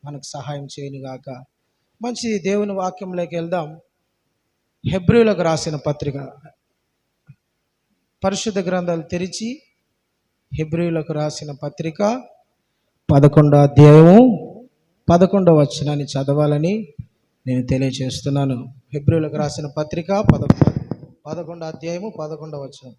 మనకు సహాయం చేయనుగాక. మంచి దేవుని వాక్యంలోకి వెళ్దాం. హెబ్రీయులకు రాసిన పత్రిక, పరిశుద్ధ గ్రంథాలు తెరిచి హెబ్రీయులకు రాసిన పత్రిక 11వ అధ్యాయము 11వ వచనాన్ని చదవాలని నేను తెలియజేస్తున్నాను. హెబ్రీయులకు రాసిన పత్రిక 11వ అధ్యాయము 11వ వచనం.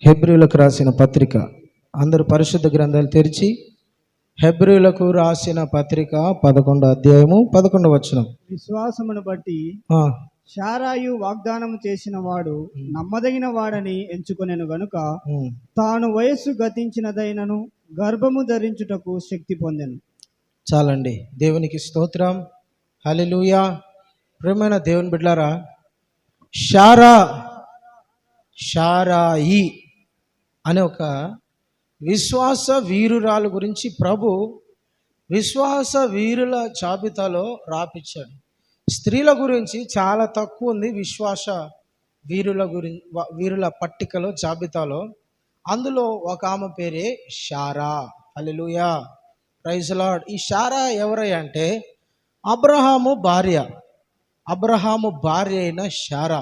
హెబ్రీయులకు రాసిన పత్రిక, అందరూ పరిశుద్ధ గ్రంథాలు తెరిచి హెబ్రీయులకు రాసిన పత్రిక 11వ అధ్యాయము 11వ వచనం. విశ్వాసమును బట్టి శారాయు వాగ్దానము చేసిన వాడు నమ్మదగిన వాడని ఎంచుకొనెను గనుక తాను వయస్సు గతించినదైనను గర్భము ధరించుటకు శక్తి పొందెను. చాలండి. దేవునికి స్తోత్రం. హల్లెలూయా. ప్రియమైన దేవుని బిడ్డలారా, శారాయి అనే ఒక విశ్వాస వీరురాలు గురించి ప్రభు విశ్వాస వీరుల జాబితాలో రాపిచ్చాడు. స్త్రీల గురించి చాలా తక్కువ ఉంది విశ్వాస వీరుల పట్టికలో, జాబితాలో. అందులో ఒక ఆమె పేరే శారా. హల్లెలూయా, ప్రైజ్ లార్డ్. ఈ శారా ఎవరై అంటే అబ్రహాము భార్య అయిన శారా.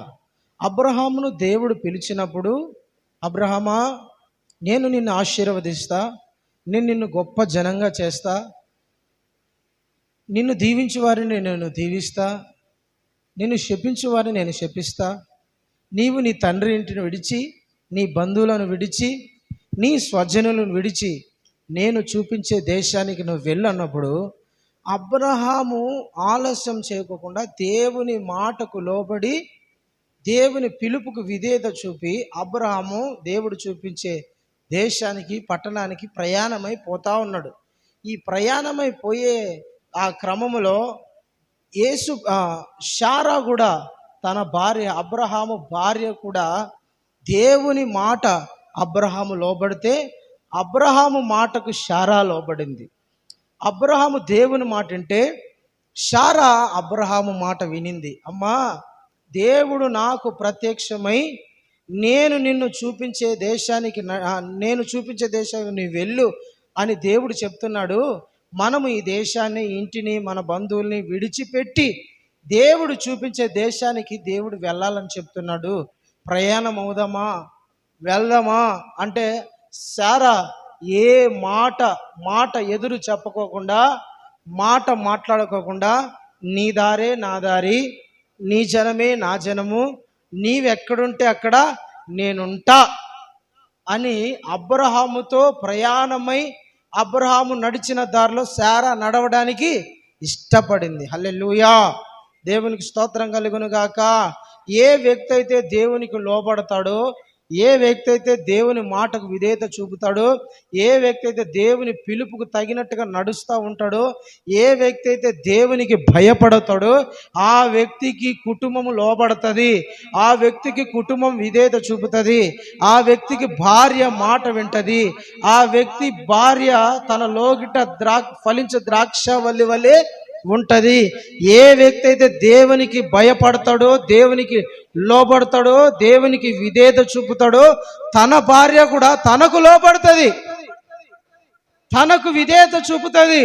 అబ్రహామును దేవుడు పిలిచినప్పుడు, అబ్రహామా, నేను నిన్ను ఆశీర్వదిస్తా, నేను నిన్ను గొప్ప జనంగా చేస్తా, నిన్ను దీవించు వారిని నేను దీవిస్తా, నిన్ను శపించు వారిని నేను శపిస్తా, నీవు నీ తండ్రి ఇంటిని విడిచి, నీ బంధువులను విడిచి, నీ స్వజనులను విడిచి నేను చూపించే దేశానికి నువ్వు వెళ్ళన్నప్పుడు అబ్రహాము ఆలస్యం చేయకుండా దేవుని మాటకు లోబడి దేవుని పిలుపుకు విధేయత చూపి అబ్రహాము దేవుడు చూపించే దేశానికి, పట్టణానికి ప్రయాణమై పోతా ఉన్నాడు. ఈ ప్రయాణమైపోయే ఆ క్రమములో శారా కూడా తన భార్య, అబ్రహాము భార్య కూడా దేవుని మాట అబ్రహాము లోబడితే అబ్రహాము మాటకు శారా లోబడింది. అబ్రహాము దేవుని మాట అంటే శారా అబ్రహాము మాట వినింది. అమ్మా, దేవుడు నాకు ప్రత్యక్షమై నేను నిన్ను చూపించే దేశానికి నువ్వు వెళ్ళు అని దేవుడు చెప్తున్నాడు. మనము ఈ దేశాన్ని, ఇంటిని, మన బంధువుల్ని విడిచిపెట్టి దేవుడు చూపించే దేశానికి దేవుడు వెళ్ళాలని చెప్తున్నాడు. ప్రయాణం అవుదామా, వెళ్దామా అంటే శారా ఏ మాట ఎదురు చెప్పుకోకుండా, మాట మాట్లాడుకోకుండా, నీ దారే నా దారి, నీ జనమే నా జనము, నీవెక్కడుంటే అక్కడ నేనుంటా అని అబ్రహాముతో ప్రయాణమై అబ్రహాము నడిచిన దారిలో శారా నడవడానికి ఇష్టపడింది. హల్లెలూయా, దేవునికి స్తోత్రం కలుగును గాక. ఏ వ్యక్తి అయితే దేవునికి లోబడతాడో, ఏ వ్యక్తి అయితే దేవుని మాటకు విధేయత చూపుతాడో, ఏ వ్యక్తి అయితే దేవుని పిలుపుకు తగినట్టుగా నడుస్తూ ఉంటాడో, ఏ వ్యక్తి అయితే దేవునికి భయపడతాడో ఆ వ్యక్తికి కుటుంబం లోబడుతుంది, ఆ వ్యక్తికి కుటుంబం విధేయత చూపుతుంది, ఆ వ్యక్తికి భార్య మాట వింటది, ఆ వ్యక్తి భార్య తన లోగిట ఫలించే ద్రాక్షవల్లి వలె ఉంటది. ఏ వ్యక్తి అయితే దేవునికి భయపడతాడో, దేవునికి లోబడతాడో, దేవునికి విధేయత చూపుతాడో తన భార్య కూడా తనకు లోబడుతుంది, తనకు విధేయత చూపుతుంది,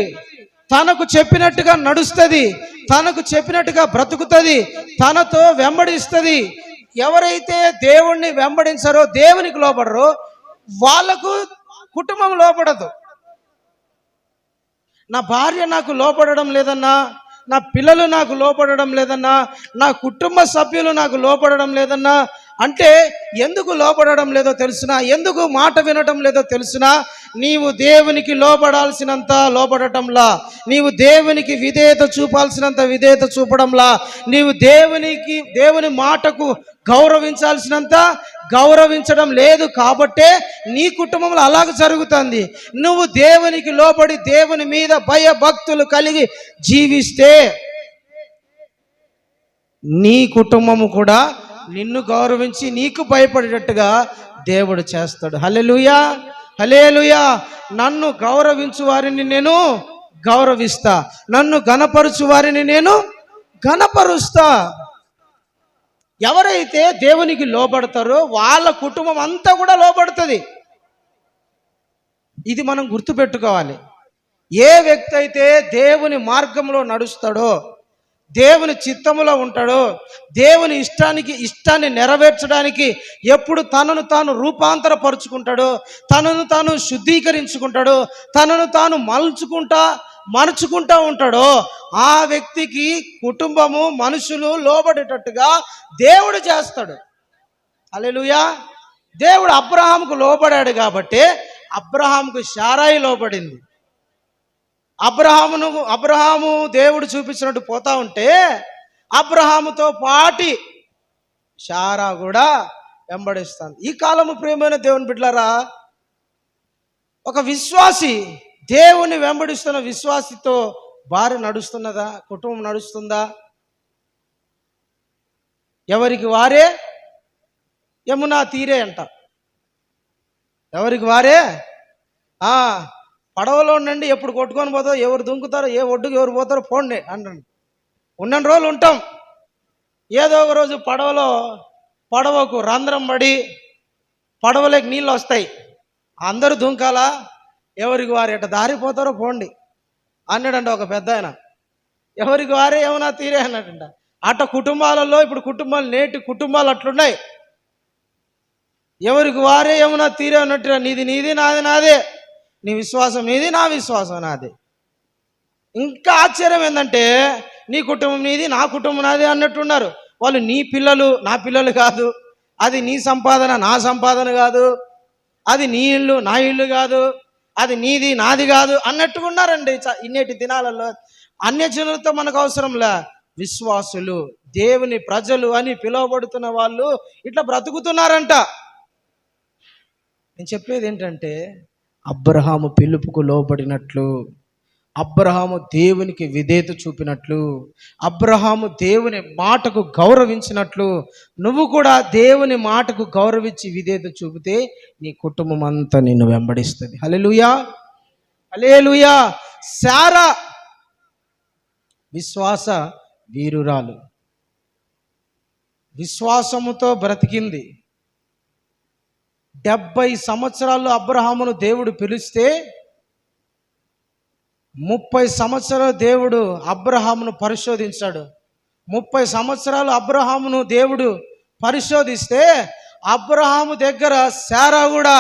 తనకు చెప్పినట్టుగా నడుస్తుంది, తనకు చెప్పినట్టుగా బ్రతుకుతుంది, తనతో వెంబడిస్తుంది. ఎవరైతే దేవుణ్ణి వెంబడించారో, దేవునికి లోబడరో వాళ్లకు కుటుంబం లోబడదు. నా భార్య నాకు లోపడడం లేదన్నా, నా పిల్లలు నాకు లోపడడం లేదన్నా, నా కుటుంబ సభ్యులు నాకు లోపడడం లేదన్నా అంటే ఎందుకు లోపడడం లేదో తెలుసునా? ఎందుకు మాట వినడం లేదో తెలుసునా? నీవు దేవునికి లోపడాల్సినంత లోపడటంలా, నీవు దేవునికి విధేయత చూపాల్సినంత విధేయత చూపడంలా, నీవు దేవుని మాటకు గౌరవించాల్సినంత గౌరవించడం లేదు. కాబట్టే నీ కుటుంబంలో అలాగ జరుగుతుంది. నువ్వు దేవునికి లోబడి దేవుని మీద భయభక్తులు కలిగి జీవిస్తే నీ కుటుంబము కూడా నిన్ను గౌరవించి నీకు భయపడేటట్టుగా దేవుడు చేస్తాడు. హల్లెలూయా, హల్లెలూయా. నన్ను గౌరవించు వారిని నేను గౌరవిస్తా, నన్ను ఘనపరుచు వారిని నేను ఘనపరుస్తా. ఎవరైతే దేవునికి లోబడతారో వాళ్ళ కుటుంబం అంతా కూడా లోబడుతుంది. ఇది మనం గుర్తుపెట్టుకోవాలి. ఏ వ్యక్తి అయితే దేవుని మార్గంలో నడుస్తాడో, దేవుని చిత్తములో ఉంటాడో, దేవుని ఇష్టాన్ని నెరవేర్చడానికి ఎప్పుడు తనను తాను రూపాంతరపరుచుకుంటాడో, తనను తాను శుద్ధీకరించుకుంటాడో, తనను తాను మలుచుకుంటా ఉంటాడో, ఆ వ్యక్తికి కుటుంబము, మనుషులు లోబడేటట్టుగా దేవుడు చేస్తాడు. హల్లెలూయా. దేవుడు అబ్రహాముకు లోబడాడు కాబట్టి అబ్రహాముకు శారాయి లోబడింది. అబ్రహాము దేవుడు చూపించినట్టు పోతా ఉంటే అబ్రహాముతో పాటి శారా కూడా వెంబడిస్తాను. ఈ కాలము ప్రియమైన దేవుని బిడ్డలారా, ఒక విశ్వాసి, దేవుని వెంబడిస్తున్న విశ్వాసితో భార్య నడుస్తున్నదా? కుటుంబం నడుస్తుందా? ఎవరికి వారే యమునా తీరే అంట. ఎవరికి వారే పడవలో ఉండండి, ఎప్పుడు కొట్టుకొని పోతారో, ఎవరు దుంకుతారో, ఏ ఒడ్డుకు ఎవరు పోతారో పోండి అంటండి. ఉన్న రోజులు ఉంటాం. ఏదో ఒక రోజు పడవకు రంధ్రం పడి పడవలోకి నీళ్ళు వస్తాయి. అందరూ దుంకాలా? ఎవరికి వారు ఎట్ట దారిపోతారో పోండి అన్నాడంట ఒక పెద్ద ఆయన. ఎవరికి వారే ఏమన్నా తీరే అన్నాడంట. అట్ట కుటుంబాలలో ఇప్పుడు నేటి కుటుంబాలు అట్లున్నాయి. ఎవరికి వారే ఏమన్నా తీరే అన్నట్టుగా, నీది నాది నాదే, నీ విశ్వాసం నీది, నా విశ్వాసం నాది. ఇంకా ఆశ్చర్యం ఏంటంటే, నీ కుటుంబం నీది, నా కుటుంబం నాది అన్నట్టున్నారు వాళ్ళు. నీ పిల్లలు నా పిల్లలు కాదు, అది నీ సంపాదన నా సంపాదన కాదు, అది నీ ఇల్లు నా ఇల్లు కాదు, అది నీది నాది కాదు అన్నట్టుగా ఉన్నారండి ఇన్నేటి దినాలలో. అన్యజనులతో మనకు అవసరంలే. విశ్వాసులు, దేవుని ప్రజలు అని పిలువబడుతున్న వాళ్ళు ఇట్లా బ్రతుకుతున్నారంట. నేను చెప్పేది ఏంటంటే, అబ్రహాము పిలుపుకు లోబడినట్లు, అబ్రహాము దేవునికి విధేయత చూపినట్లు, అబ్రహాము దేవుని మాటకు గౌరవించినట్లు నువ్వు కూడా దేవుని మాటకు గౌరవించి విధేయత చూపితే నీ కుటుంబం అంతా నిన్ను వెంబడిస్తుంది. హల్లెలూయా, హల్లెలూయా. శారా విశ్వాస వీరురాలు, విశ్వాసముతో బ్రతికింది. 70 సంవత్సరాలు అబ్రహామును దేవుడు పిలిస్తే 30 సంవత్సరాలు దేవుడు అబ్రహామును పరిశోధించాడు. 30 సంవత్సరాలు అబ్రహామును దేవుడు పరిశోధిస్తే అబ్రహాము దగ్గర శారా కూడా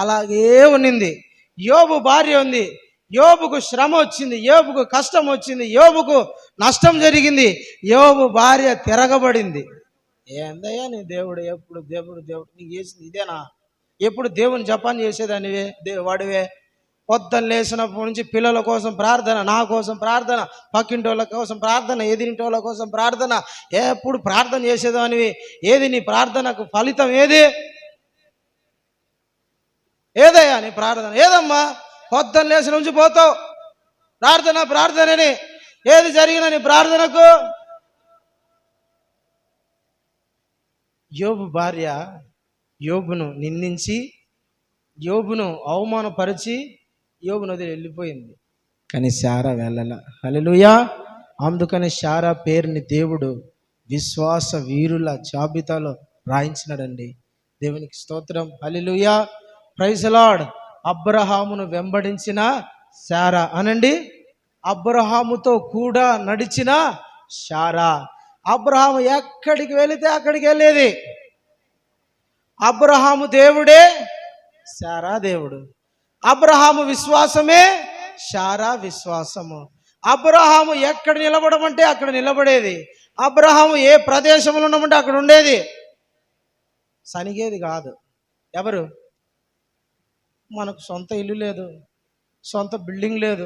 అలాగే ఉన్నింది. యోబు భార్య ఉంది. యోబుకు శ్రమ వచ్చింది, యోబుకు కష్టం వచ్చింది, యోబుకు నష్టం జరిగింది. యోబు భార్య తిరగబడింది. ఏందయ్యా నీ దేవుడు, ఎప్పుడు దేవుడు నీకు చేసింది ఇదేనా? ఎప్పుడు దేవుని జపాన్ చేసేదానివే, వాడివే. పొద్దున్న లేచినప్పటి నుంచి పిల్లల కోసం ప్రార్థన, నా కోసం ప్రార్థన, పక్కింటి వాళ్ళ కోసం ప్రార్థన, ఎదిరింటి వాళ్ళ కోసం ప్రార్థన, ఎప్పుడు ప్రార్థన చేసేదానివి. ఏది నీ ప్రార్థనకు ఫలితం? ఏదయ్యా నీ ప్రార్థన? ఏదమ్మా? పొద్దున్న లేచిన నుంచి పోతావు ప్రార్థనని. ఏది జరిగినా నీ ప్రార్థనకు? యోబు భార్య యోబును నిందించి, యోబును అవమానపరిచి యోబును వదిలి వెళ్ళిపోయింది. కానీ శారా వెళ్ళల. హల్లెలూయా. అందుకని శారా పేరుని దేవుడు విశ్వాస వీరుల జాబితాలో రాయించినాడండి. దేవునికి స్తోత్రం. హల్లెలూయా, ప్రైజ్ ది లార్డ్. అబ్రహామును వెంబడించిన శారా అనండి, అబ్రహాముతో కూడా నడిచిన శారా. అబ్రహాము ఎక్కడికి వెళితే అక్కడికి వెళ్ళేది. అబ్రహాము దేవుడే, శారా దేవుడు. అబ్రహాము విశ్వాసమే, శారా విశ్వాసము. అబ్రహాము ఎక్కడ నిలబడమంటే అక్కడ నిలబడేది. అబ్రహాము ఏ ప్రదేశంలో ఉండమంటే అక్కడ ఉండేది. సనిగేది కాదు. ఎవరు? మనకు సొంత ఇల్లు లేదు, సొంత బిల్డింగ్ లేదు,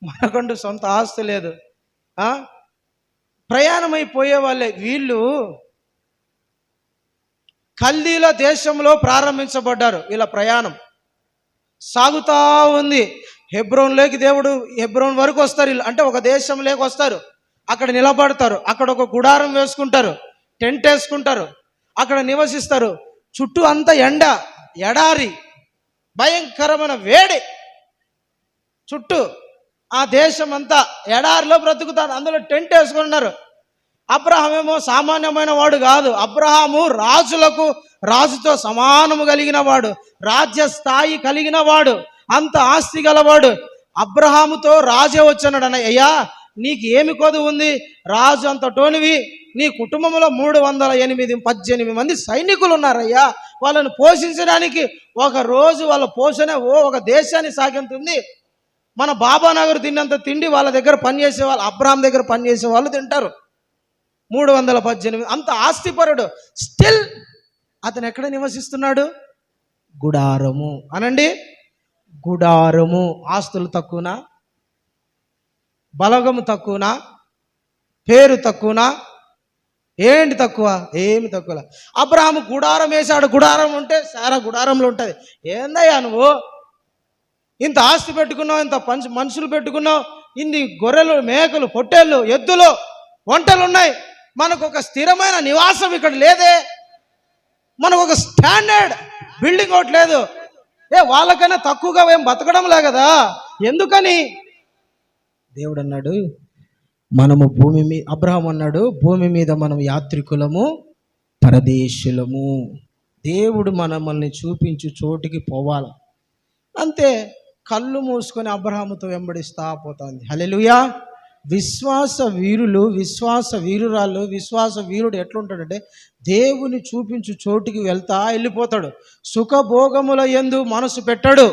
మనకంటూ సొంత ఆస్తి లేదు, ప్రయాణమైపోయే వాళ్ళే వీళ్ళు. కల్దీల దేశంలో ప్రారంభించబడ్డారు. వీళ్ళ ప్రయాణం సాగుతూ ఉంది. హెబ్రోన్ వరకు వస్తారు వీళ్ళు. అంటే ఒక దేశంలోకి వస్తారు, అక్కడ నిలబడతారు, అక్కడ ఒక గుడారం వేసుకుంటారు, టెంట్ వేసుకుంటారు, అక్కడ నివసిస్తారు. చుట్టూ అంతా ఎండ, ఎడారి, భయంకరమైన వేడి. చుట్టూ ఆ దేశం అంతా ఎడారిలో బ్రతుకుతారు. అందులో టెంట్ వేసుకున్నారు. అబ్రహామేమో సామాన్యమైన వాడు కాదు. అబ్రహాము రాజుతో సమానము కలిగిన వాడు, రాజ్య స్థాయి కలిగిన వాడు, అంత ఆస్తి గలవాడు. అబ్రహాముతో రాజే వచ్చాడు. అయ్యా, నీకు ఏమి కొదువు ఉంది? రాజు అంత టోనివి, నీ కుటుంబంలో 318 మంది సైనికులు ఉన్నారయ్యా. వాళ్ళను పోషించడానికి ఒక రోజు వాళ్ళ పోషణ ఒక దేశాన్ని సాగింతుంది. మన బాబానగర్ తిన్నంత తిండి వాళ్ళ దగ్గర పనిచేసే వాళ్ళు, అబ్రహాం దగ్గర పనిచేసే వాళ్ళు తింటారు. 318 అంత ఆస్తిపరుడు. స్టిల్ అతను ఎక్కడ నివసిస్తున్నాడు? గుడారము. అనండి, గుడారము. ఆస్తులు తక్కువనా? బలగము తక్కువనా? పేరు తక్కువనా? ఏంటి తక్కువ? ఏమి తక్కువ. అబ్రహాము గుడారం వేశాడు. గుడారం ఉంటే సారా గుడారంలో ఉంటుంది. ఏందయ్యా నువ్వు ఇంత ఆస్తి పెట్టుకున్నావు, ఇంత మనుషులు పెట్టుకున్నావు, ఇన్ని గొర్రెలు, మేకలు, పొట్టేళ్ళు, ఎద్దులు, వంటలు ఉన్నాయి, మనకు ఒక స్థిరమైన నివాసం ఇక్కడ లేదే, మనకు ఒక స్టాండర్డ్ బిల్డింగ్ ఒకటి లేదు. వాళ్ళకైనా తక్కువగా ఏం బతకడంలే కదా, ఎందుకని? దేవుడు అన్నాడు, మనము భూమి మీద, అబ్రహాం అన్నాడు, భూమి మీద మనం యాత్రికులము, పరదేశులము. దేవుడు మనల్ని చూపించు చోటికి పోవాలి. అంతే, కళ్ళు మూసుకొని అబ్రహాముతో వెంబడిస్తా పోతుంది. హల్లెలూయా. విశ్వాస వీరులు, విశ్వాస వీరురాళ్ళు, విశ్వాస వీరుడు ఎట్లుంటాడంటే దేవుని చూపించు చోటికి వెళ్ళిపోతాడు. సుఖభోగముల యందు మనసు పెట్టాడు.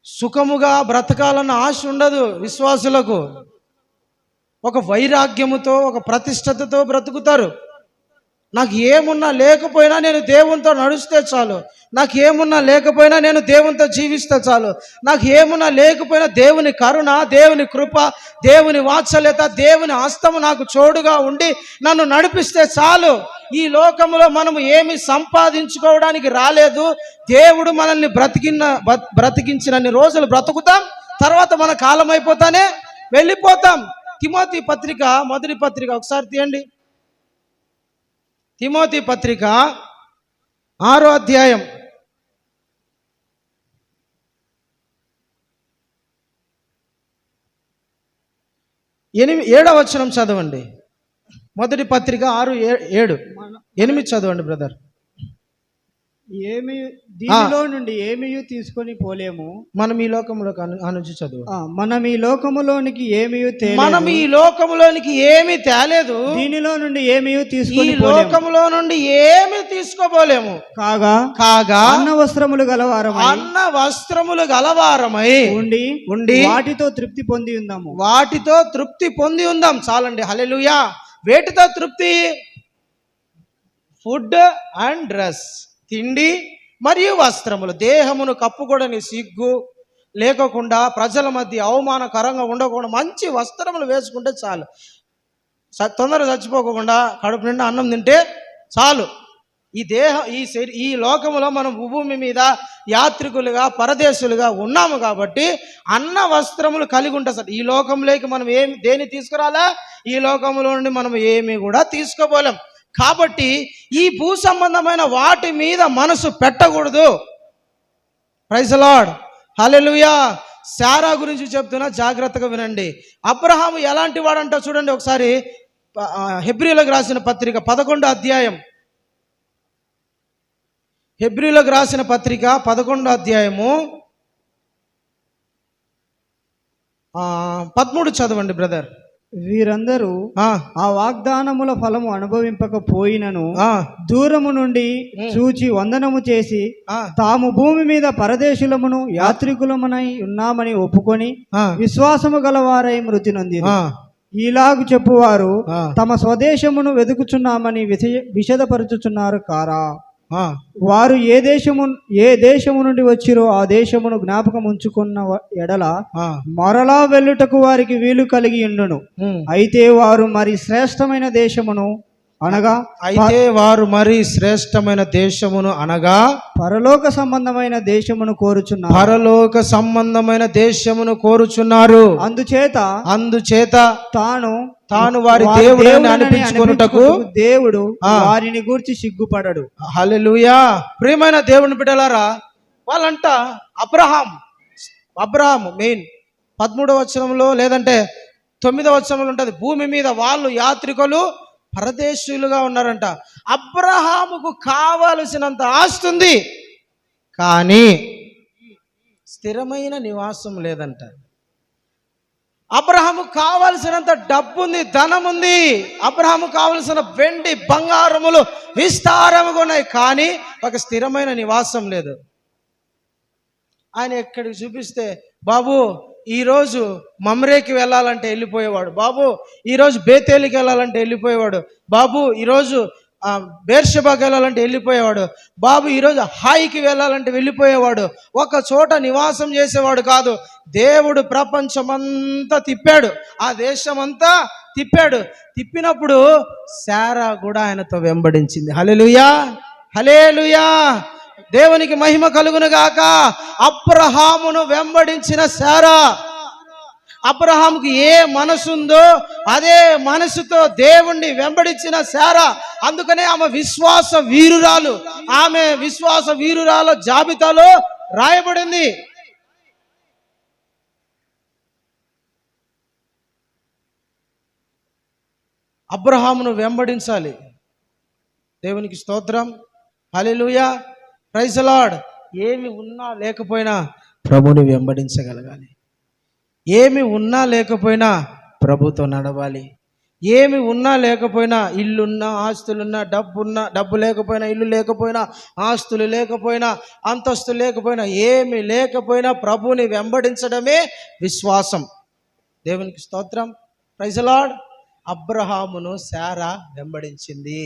సుఖముగా బ్రతకాలన్న ఆశ ఉండదు విశ్వాసులకు. ఒక వైరాగ్యముతో, ఒక ప్రతిష్టతతో బ్రతుకుతారు. నాకు ఏమున్నా లేకపోయినా నేను దేవునితో నడుస్తే చాలు, నాకు ఏమున్నా లేకపోయినా నేను దేవునితో జీవిస్తే చాలు, నాకు ఏమున్నా లేకపోయినా దేవుని కరుణ, దేవుని కృప, దేవుని వాత్సల్యత, దేవుని హస్తము నాకు చోడుగా ఉండి నన్ను నడిపిస్తే చాలు. ఈ లోకంలో మనము ఏమి సంపాదించుకోవడానికి రాలేదు. దేవుడు మనల్ని బ్రతికించినన్ని రోజులు బ్రతుకుతాం, తర్వాత మన కాలం అయిపోతానే వెళ్ళిపోతాం. తిమోతి పత్రిక, మొదటి పత్రిక ఒకసారి తీయండి. తిమోతి పత్రిక 6వ అధ్యాయం 7వ వచనం చదవండి. మొదటి పత్రిక 6:7, 8 చదవండి బ్రదర్. దీనిలో నుండి ఏమీ తీసుకొని పోలేము. మనం ఈ లోకంలో నుంచి చదువు. మనం ఈ లోకములోనికి ఏమీ తేలేదు. దీనిలో నుండి ఏమీ తీసుకొని, ఈ లోకములో నుండి ఏమీ తీసుకోపోలేము. కాగా అన్న వస్త్రములు గలవారమై ఉండి వాటితో తృప్తి పొంది ఉందాం. చాలండి. హల్లెలూయా. వేటితో తృప్తి? ఫుడ్ అండ్ డ్రెస్, తిండి మరియు వస్త్రములు. దేహమును కప్పుకోవడానికి సిగ్గు లేకుండా, ప్రజల మధ్య అవమానకరంగా ఉండకుండా మంచి వస్త్రములు వేసుకుంటే చాలు. తొందరగా చచ్చిపోకుండా కడుపు నిండా అన్నం తింటే చాలు. ఈ లోకములో మనం భూమి మీద యాత్రికులుగా, పరదేశులుగా ఉన్నాము కాబట్టి అన్న వస్త్రములు కలిగి ఉంటాం సార్. ఈ లోకంలోకి మనం దేని తీసుకురాలా? ఈ లోకంలో నుండి మనం ఏమి కూడా తీసుకోపోలేం. కాబట్టి ఈ భూ సంబంధమైన వాటి మీద మనసు పెట్టకూడదు. Praise the lord. Hallelujah. Sarah గురించి చెప్తున్నా, జాగ్రత్తగా వినండి. అబ్రహాము ఎలాంటి వాడంటో చూడండి ఒకసారి. హెబ్రీలకు రాసిన పత్రిక 11వ అధ్యాయం, హెబ్రీలకు రాసిన పత్రిక 11వ అధ్యాయము 13 చదవండి బ్రదర్. వీరందరూ ఆ వాగ్దానముల ఫలము అనుభవింపకపోయినను దూరము నుండి చూచి వందనము చేసి తాము భూమి మీద పరదేశులమును యాత్రికులమునై ఉన్నామని ఒప్పుకొని విశ్వాసము గలవారై మృతి నొందిరి. ఇలాగు చెప్పువారు తమ స్వదేశమును వెతుకుచున్నామని విషదపరుచుచున్నారు కారా? వారు ఏ దేశము నుండి వచ్చిరో ఆ దేశమును జ్ఞాపకం ఉంచుకున్న ఎడల మరలా వెళ్ళుటకు వారికి వీలు కలిగి ఉండును. అయితే వారు మరి శ్రేష్టమైన దేశమును అనగా పరలోక సంబంధమైన దేశమును కోరుచున్నారు. అందుచేత తాను వారి దేవుడని అనిపించుకొనుటకు దేవుడు వారిని గూర్చి సిగ్గుపడడు. హల్లెలూయా. ప్రియమైన దేవుని బిడ్డలారా, వాళ్ళంట అబ్రహాం మెయిన్ 13వ వచనంలో లేదంటే 9వ వచనంలో ఉంటుంది, భూమి మీద వాళ్ళు యాత్రికులు పరదేశులుగా ఉన్నారంట. అబ్రహాముకు కావలసినంత ఆస్తి ఉంది, కానీ స్థిరమైన నివాసం లేదంట. అబ్రహాము కావలసినంత డబ్బు ఉంది, ధనం ఉంది, అబ్రహాము కావలసిన వెండి బంగారములు విస్తారముగా ఉన్నాయి, కానీ ఒక స్థిరమైన నివాసం లేదు. ఆయన ఎక్కడికి చూపిస్తే, బాబు ఈరోజు మమ్రేకి వెళ్ళాలంటే వెళ్ళిపోయేవాడు, బాబు ఈరోజు బేతేలికి వెళ్ళాలంటే వెళ్ళిపోయేవాడు, బాబు ఈరోజు బేర్షెబాకి వెళ్ళాలంటే వెళ్ళిపోయేవాడు, బాబు ఈరోజు హాయికి వెళ్ళాలంటే వెళ్ళిపోయేవాడు. ఒక చోట నివాసం చేసేవాడు కాదు. దేవుడు ప్రపంచమంతా తిప్పాడు, ఆ దేశమంతా తిప్పాడు. తిప్పినప్పుడు శారా కూడా ఆయనతో వెంబడించింది. హల్లెలూయా, హల్లెలూయా, దేవునికి మహిమ కలుగును గాక. అబ్రహామును వెంబడించిన శారా, అబ్రహాముకి ఏ మనసు ఉందో అదే మనసుతో దేవుణ్ణి వెంబడించిన శారా. అందుకనే ఆమె విశ్వాస వీరురాలు, ఆమె విశ్వాస వీరురాల జాబితాలో రాయబడింది. అబ్రహామును వెంబడించాలి. దేవునికి స్తోత్రం, హల్లెలూయా, ప్రైజ్ ది లార్డ్. ఏమి ఉన్నా లేకపోయినా ప్రభుని వెంబడించగలగాలి. ఏమి ఉన్నా లేకపోయినా ప్రభుతో నడవాలి. ఏమి ఉన్నా లేకపోయినా, ఇల్లున్నా ఆస్తులున్నా, డబ్బు లేకపోయినా, ఇల్లు లేకపోయినా, ఆస్తులు లేకపోయినా, అంతస్తు లేకపోయినా, ఏమి లేకపోయినా ప్రభుని వెంబడించడమే విశ్వాసం. దేవునికి స్తోత్రం, ప్రైజ్ ది లార్డ్. అబ్రహామును శారా వెంబడించింది.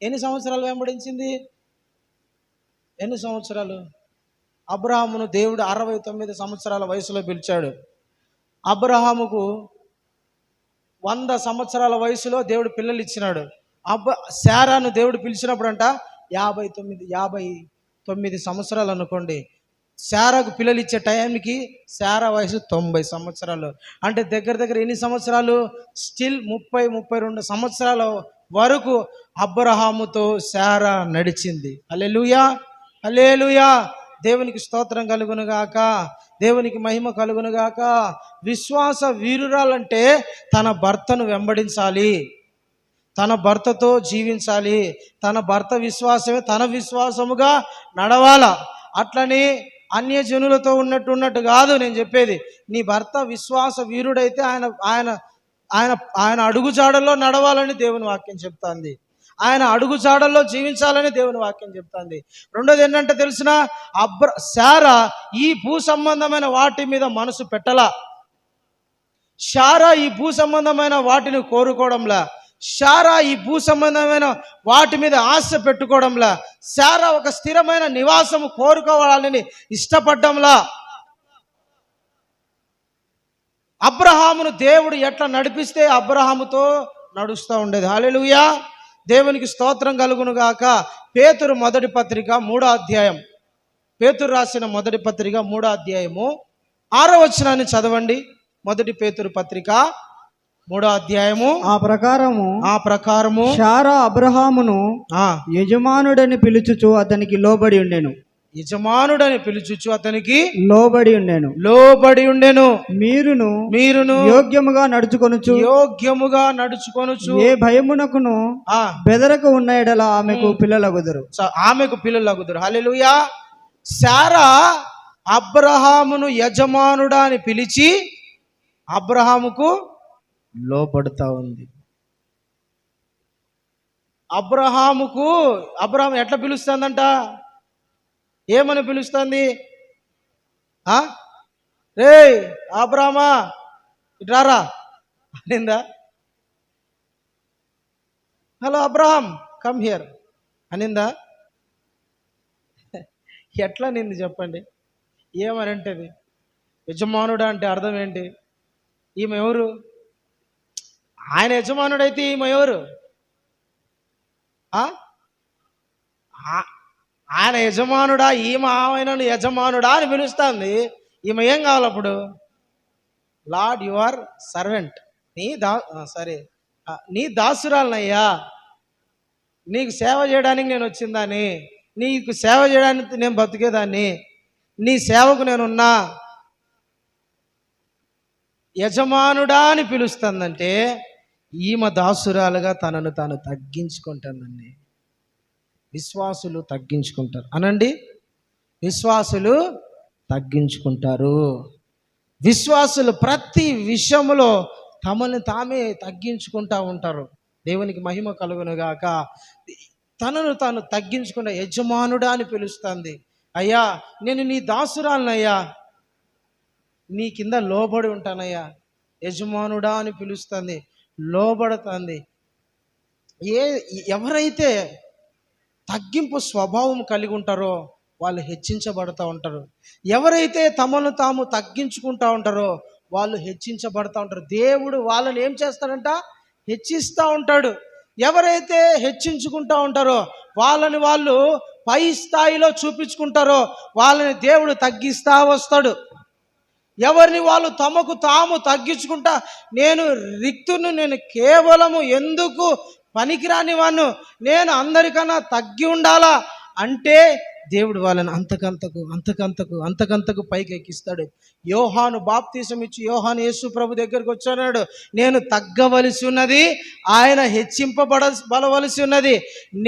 ఎన్ని సంవత్సరాలు వెంబడించింది? ఎన్ని సంవత్సరాలు? అబ్రహామును దేవుడు 69 సంవత్సరాల వయసులో పిలిచాడు. అబ్రహాముకు 100 సంవత్సరాల వయసులో దేవుడు పిల్లలు ఇచ్చినాడు. శారాను దేవుడు పిలిచినప్పుడు అంట 59 సంవత్సరాలు అనుకోండి. శారాకు పిల్లలు ఇచ్చే టైంకి శారా వయసు 90 సంవత్సరాలు. అంటే దగ్గర ఎన్ని సంవత్సరాలు? స్టిల్ 30-32 సంవత్సరాల వరకు అబ్రహాముతో శారా నడిచింది. హల్లెలూయా, హల్లెలూయా, దేవునికి స్తోత్రం కలుగునుగాక, దేవునికి మహిమ కలుగునుగాక. విశ్వాస వీరురాలంటే తన భర్తను వెంబడించాలి, తన భర్తతో జీవించాలి, తన భర్త విశ్వాసమే తన విశ్వాసముగా నడవాల. అట్లని అన్యజనులతో ఉన్నట్టు కాదు నేను చెప్పేది. నీ భర్త విశ్వాస వీరుడైతే ఆయన ఆయన ఆయన ఆయన అడుగుజాడల్లో నడవాలని దేవుని వాక్యం చెప్తాంది. ఆయన అడుగుజాడల్లో జీవించాలని దేవుని వాక్యం చెప్తాంది. రెండోది ఏంటంటే తెలిసిన, శారా ఈ భూ సంబంధమైన వాటి మీద మనసు పెట్టలా. శారా ఈ భూ సంబంధమైన వాటిని కోరుకోవడంలా, శారా ఈ భూ సంబంధమైన వాటి మీద ఆశ పెట్టుకోవడంలా, శారా ఒక స్థిరమైన నివాసము కోరుకోవాలని ఇష్టపడ్డంలా. అబ్రహామును దేవుడు ఎట్లా నడిపిస్తే అబ్రహాముతో నడుస్తూ ఉండేది. హల్లెలూయా, దేవునికి స్తోత్రం కలుగును గాక. పేతురు మొదటి పత్రిక 3వ అధ్యాయం, పేతురు రాసిన మొదటి పత్రిక 3వ అధ్యాయము 6వ వచనాన్ని చదవండి. మొదటి పేతురు పత్రిక 3వ అధ్యాయము. ఆ ప్రకారము శారా అబ్రహామును యజమానుడని పిలుచుచు అతనికి లోబడి ఉండెను. యజమానుడని పిలుచుచు అతనికి లోబడి ఉండెను. మీరును యోగ్యముగా నడుచుకొనుచు ఏ భయమునకును బెదరక ఉన్న ఎడల ఆమెకు పిల్లలగుదురు. హల్లెలూయా. శారా అబ్రహామును యజమానుడా అని పిలిచి అబ్రహాముకు లోపడుతా ఉంది. అబ్రహాం ఎట్లా పిలుస్తుందంట? ఏమని పిలుస్తుంది? రే అబ్రహామా ఇట్రారా అనిందా? హలో అబ్రహాం కమ్ హియర్ అనిందా? ఎట్లా నింది చెప్పండి? ఏమని అంటది? యజమానుడు అంటే అర్థం ఏంటి? ఈమె ఎవరు? ఆయన యజమానుడైతే ఈమె ఎవరు? ఆయన యజమానుడా, ఈమె ఆయనను యజమానుడా అని పిలుస్తుంది. ఈమె ఏం కావాలి అప్పుడు? లార్డ్ యువర్ సర్వెంట్, నీ దాసురాలనయ్యా, నీకు సేవ చేయడానికి నేను వచ్చిందాన్ని, నీకు సేవ చేయడానికి నేను బతికేదాన్ని, నీ సేవకు నేనున్నా. యజమానుడా అని పిలుస్తుందంటే ఈమె దాసురాలుగా తనను తాను తగ్గించుకుంటుందండి. విశ్వాసులు తగ్గించుకుంటారు అనండి. విశ్వాసులు తగ్గించుకుంటారు. విశ్వాసులు ప్రతి విషయంలో తమను తామే తగ్గించుకుంటూ ఉంటారు. దేవునికి మహిమ కలుగునుగాక. తనను తాను తగ్గించుకున్న యజమానుడా అని పిలుస్తుంది. అయ్యా నేను నీ దాసురాలనయ్యా, నీ కింద లోబడి ఉంటానయ్యా. యజమానుడా అని పిలుస్తుంది, లోబడుతుంది. ఎవరైతే తగ్గింపు స్వభావం కలిగి ఉంటారో వాళ్ళు హెచ్చించబడుతూ ఉంటారు. ఎవరైతే తమను తాము తగ్గించుకుంటూ ఉంటారో వాళ్ళు హెచ్చించబడుతూ ఉంటారు. దేవుడు వాళ్ళని ఏం చేస్తాడంట? హెచ్చిస్తూ ఉంటాడు. ఎవరైతే హెచ్చించుకుంటూ ఉంటారో వాళ్ళని వాళ్ళు పై స్థాయిలో చూపించుకుంటారో వాళ్ళని దేవుడు తగ్గిస్తూ వస్తాడు. ఎవరిని వాళ్ళు తమకు తాము తగ్గించుకుంటా, నేను రిక్తును, నేను కేవలము ఎందుకు పనికిరాని వాణ్ణు, నేను అందరికన్నా తగ్గి ఉండాలా అంటే దేవుడు వాళ్ళని అంతకంతకు పైకి ఎక్కిస్తాడు. యోహాను బాప్తీసం ఇచ్చి యోహాను యేసు ప్రభు దగ్గరికి వచ్చాడు. నేను తగ్గవలసి ఉన్నది, ఆయన హెచ్చింపబడవలసి ఉన్నది.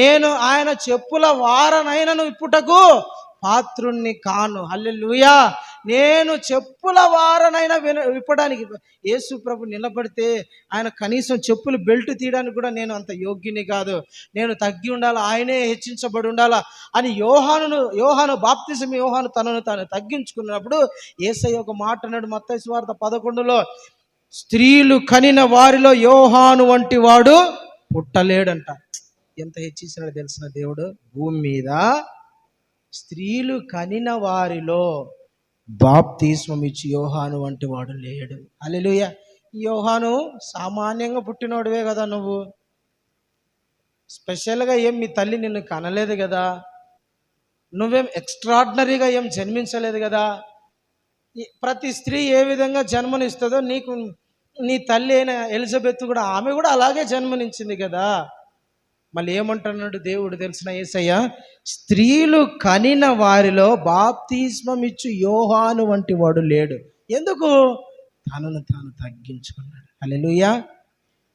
నేను ఆయన చెప్పుల వారనైనను ఇప్పుటకు పాత్రుణ్ణి కాను. హల్లెలూయా. నేను చెప్పుల వారనైనా విప్పడానికి యేసు ప్రభు నిలబడితే ఆయన కనీసం చెప్పులు బెల్ట్ తీయడానికి కూడా నేను అంత యోగ్యుని కాదు, నేను తగ్గి ఉండాలా, ఆయనే హెచ్చించబడి ఉండాలా అని యోహాను బాప్తిసం యోహాను తనను తాను తగ్గించుకున్నప్పుడు యేసయ్య ఒక మాట అన్నాడు మత్తయి సువార్త 11లో, స్త్రీలు కనిన వారిలో యోహాను వంటి వాడు పుట్టలేడంట. ఎంత హెచ్చించినాడు తెలిసిన దేవుడు భూమి మీద. స్త్రీలు కనిన వారిలో బాప్తిస్మం ఇచ్చి యోహాను వంటి వాడు లేడు. హల్లెలూయా. యోహాను సామాన్యంగా పుట్టినోడివే కదా, నువ్వు స్పెషల్గా ఏం మీ తల్లి నిన్ను కనలేదు కదా, నువ్వేం ఎక్స్ట్రాడినరీగా ఏం జన్మించలేదు కదా. ప్రతి స్త్రీ ఏ విధంగా జన్మనిస్తుందో నీకు నీ తల్లి అయిన ఎలిజబెత్ కూడా, ఆమె కూడా అలాగే జన్మనించింది కదా. మళ్ళీ ఏమంటున్నాడు దేవుడు తెలిసిన యేసయ్య, స్త్రీలు కనిన వారిలో బాప్తిస్మం ఇచ్చు యోహాను వంటి వాడు లేడు. ఎందుకు? తనను తాను తగ్గించుకున్నాడు. హల్లెలూయా.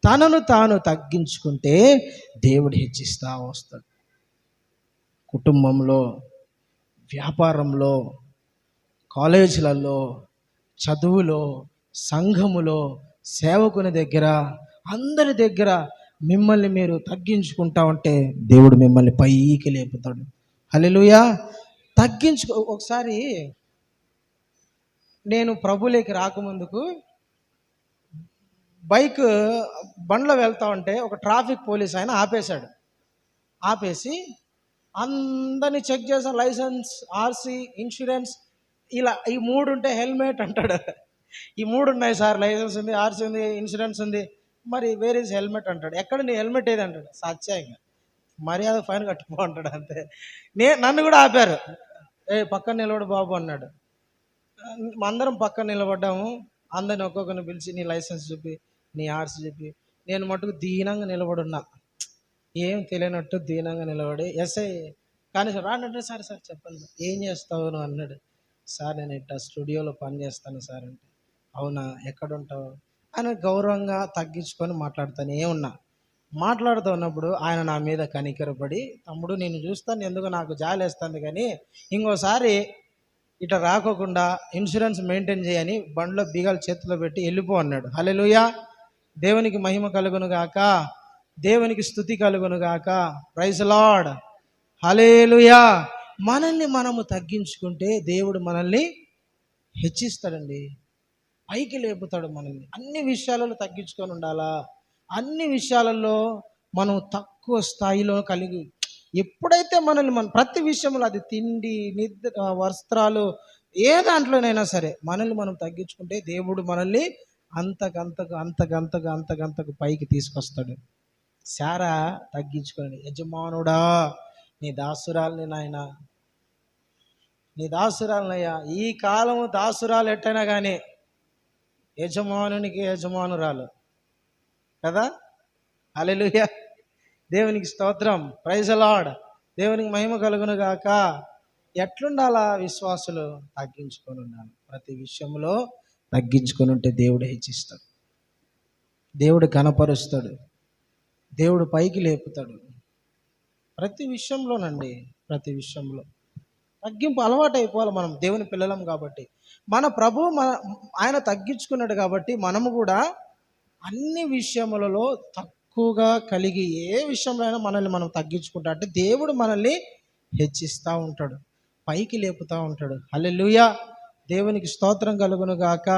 తనను తాను తగ్గించుకుంటే దేవుడు హెచ్చిస్తా వస్తాడు. కుటుంబంలో, వ్యాపారంలో, కాలేజీలలో, చదువులో, సంఘములో, సేవకుని దగ్గర, అందరి దగ్గర మిమ్మల్ని మీరు తగ్గించుకుంటా ఉంటే దేవుడు మిమ్మల్ని పైకి లేపుతాడు. హల్లెలూయా. ఒకసారి నేను ప్రభులేకి రాకముందుకు బండ్లో వెళ్తా ఉంటే ఒక ట్రాఫిక్ పోలీస్ ఆయన ఆపేశాడు. ఆపేసి అందరినీ చెక్ చేసాం, లైసెన్స్, ఆర్సీ, ఇన్సూరెన్స్, ఇలా ఈ 3 ఉంటే హెల్మెట్ అంటాడు. ఈ 3 ఉన్నాయి సార్, లైసెన్స్ ఉంది, ఆర్సీ ఉంది, ఇన్సూరెన్స్ ఉంది, మరి వేర్ ఈజ్ హెల్మెట్ అంటాడు. ఎక్కడ నీ హెల్మెట్ ఏది అంటాడు. సత్యంగా మర్యాద ఫైన్ కట్టుకో అంటాడు. అంతే. నన్ను కూడా ఆపారు. పక్కన నిలబడు బాబు అన్నాడు. అందరం పక్కన నిలబడ్డాము. అందరిని ఒక్కొక్కరిని పిలిచి నీ లైసెన్స్ చూపి, నీ ఆర్సీ చూపి. నేను మటుకు దీనంగా నిలబడున్నా, ఏం తెలియనట్టు దీనంగా నిలబడి. ఎస్ఐ కానీ రానంటే సార్ చెప్పండి ఏం చేస్తావు నువ్వు అన్నాడు. సార్ నేను ఇట్లా స్టూడియోలో పని చేస్తాను సార్ అంటే. అవునా, ఎక్కడుంటావు అని గౌరవంగా తగ్గించుకొని మాట్లాడుతానే ఉన్నా. మాట్లాడుతూ ఉన్నప్పుడు ఆయన నా మీద కనికరపడి, తమ్ముడు నేను చూస్తాను, ఎందుకు నాకు జాలేస్తుంది, కానీ ఇంకోసారి ఇట్లా రాకోకుండా ఇన్సూరెన్స్ మెయింటైన్ చేయని బండ్లో బీగాలు చేతిలో పెట్టి వెళ్ళిపో అన్నాడు. హల్లెలూయా. దేవునికి మహిమ కలుగును గాక, దేవునికి స్తుతి కలుగును గాక. Praise lord. హల్లెలూయా. మనల్ని మనము తగ్గించుకుంటే దేవుడు మనల్ని హెచ్చిస్తాడండి, పైకి లేపుతాడు మనల్ని. అన్ని విషయాలలో తగ్గించుకొని ఉండాలా. అన్ని విషయాలలో మనం తక్కువ స్థాయిలో కలిగి, ఎప్పుడైతే మనల్ని ప్రతి విషయంలో, అది తిండి, నిద్ర, వస్త్రాలు, ఏ దాంట్లోనైనా సరే మనల్ని మనం తగ్గించుకుంటే దేవుడు మనల్ని అంతకంతకు పైకి తీసుకొస్తాడు. శారా తగ్గించుకోండి. యజమానుడా నీ దాసురాలని నాయన, నీ దాసురాలనయ్యా. ఈ కాలము దాసురాలు ఎట్టైనా కానీ యజమానునికి యజమానురాలు కదా. హల్లెలూయా. దేవునికి స్తోత్రం. Praise Lord. దేవునికి మహిమ కలుగును గాక. ఎట్లుండాలా? విశ్వాసులు తగ్గించుకొని ఉండాలి. ప్రతి విషయంలో తగ్గించుకొని ఉంటే దేవుడు హెచ్చిస్తాడు, దేవుడు ఘనపరుస్తాడు, దేవుడు పైకి లేపుతాడు. ప్రతి విషయంలోనండి, ప్రతి విషయంలో తగ్గింపు అలవాటు అయిపోవాలి. మనం దేవుని పిల్లలం కాబట్టి, మన ప్రభు ఆయన తగ్గించుకున్నాడు కాబట్టి మనము కూడా అన్ని విషయములలో తక్కువగా కలిగి ఏ విషయంలో అయినా మనల్ని మనం తగ్గించుకుంటా అంటే దేవుడు మనల్ని హెచ్చిస్తూ ఉంటాడు, పైకి లేపుతూ ఉంటాడు. హల్లెలూయా. దేవునికి స్తోత్రం కలుగును గాక,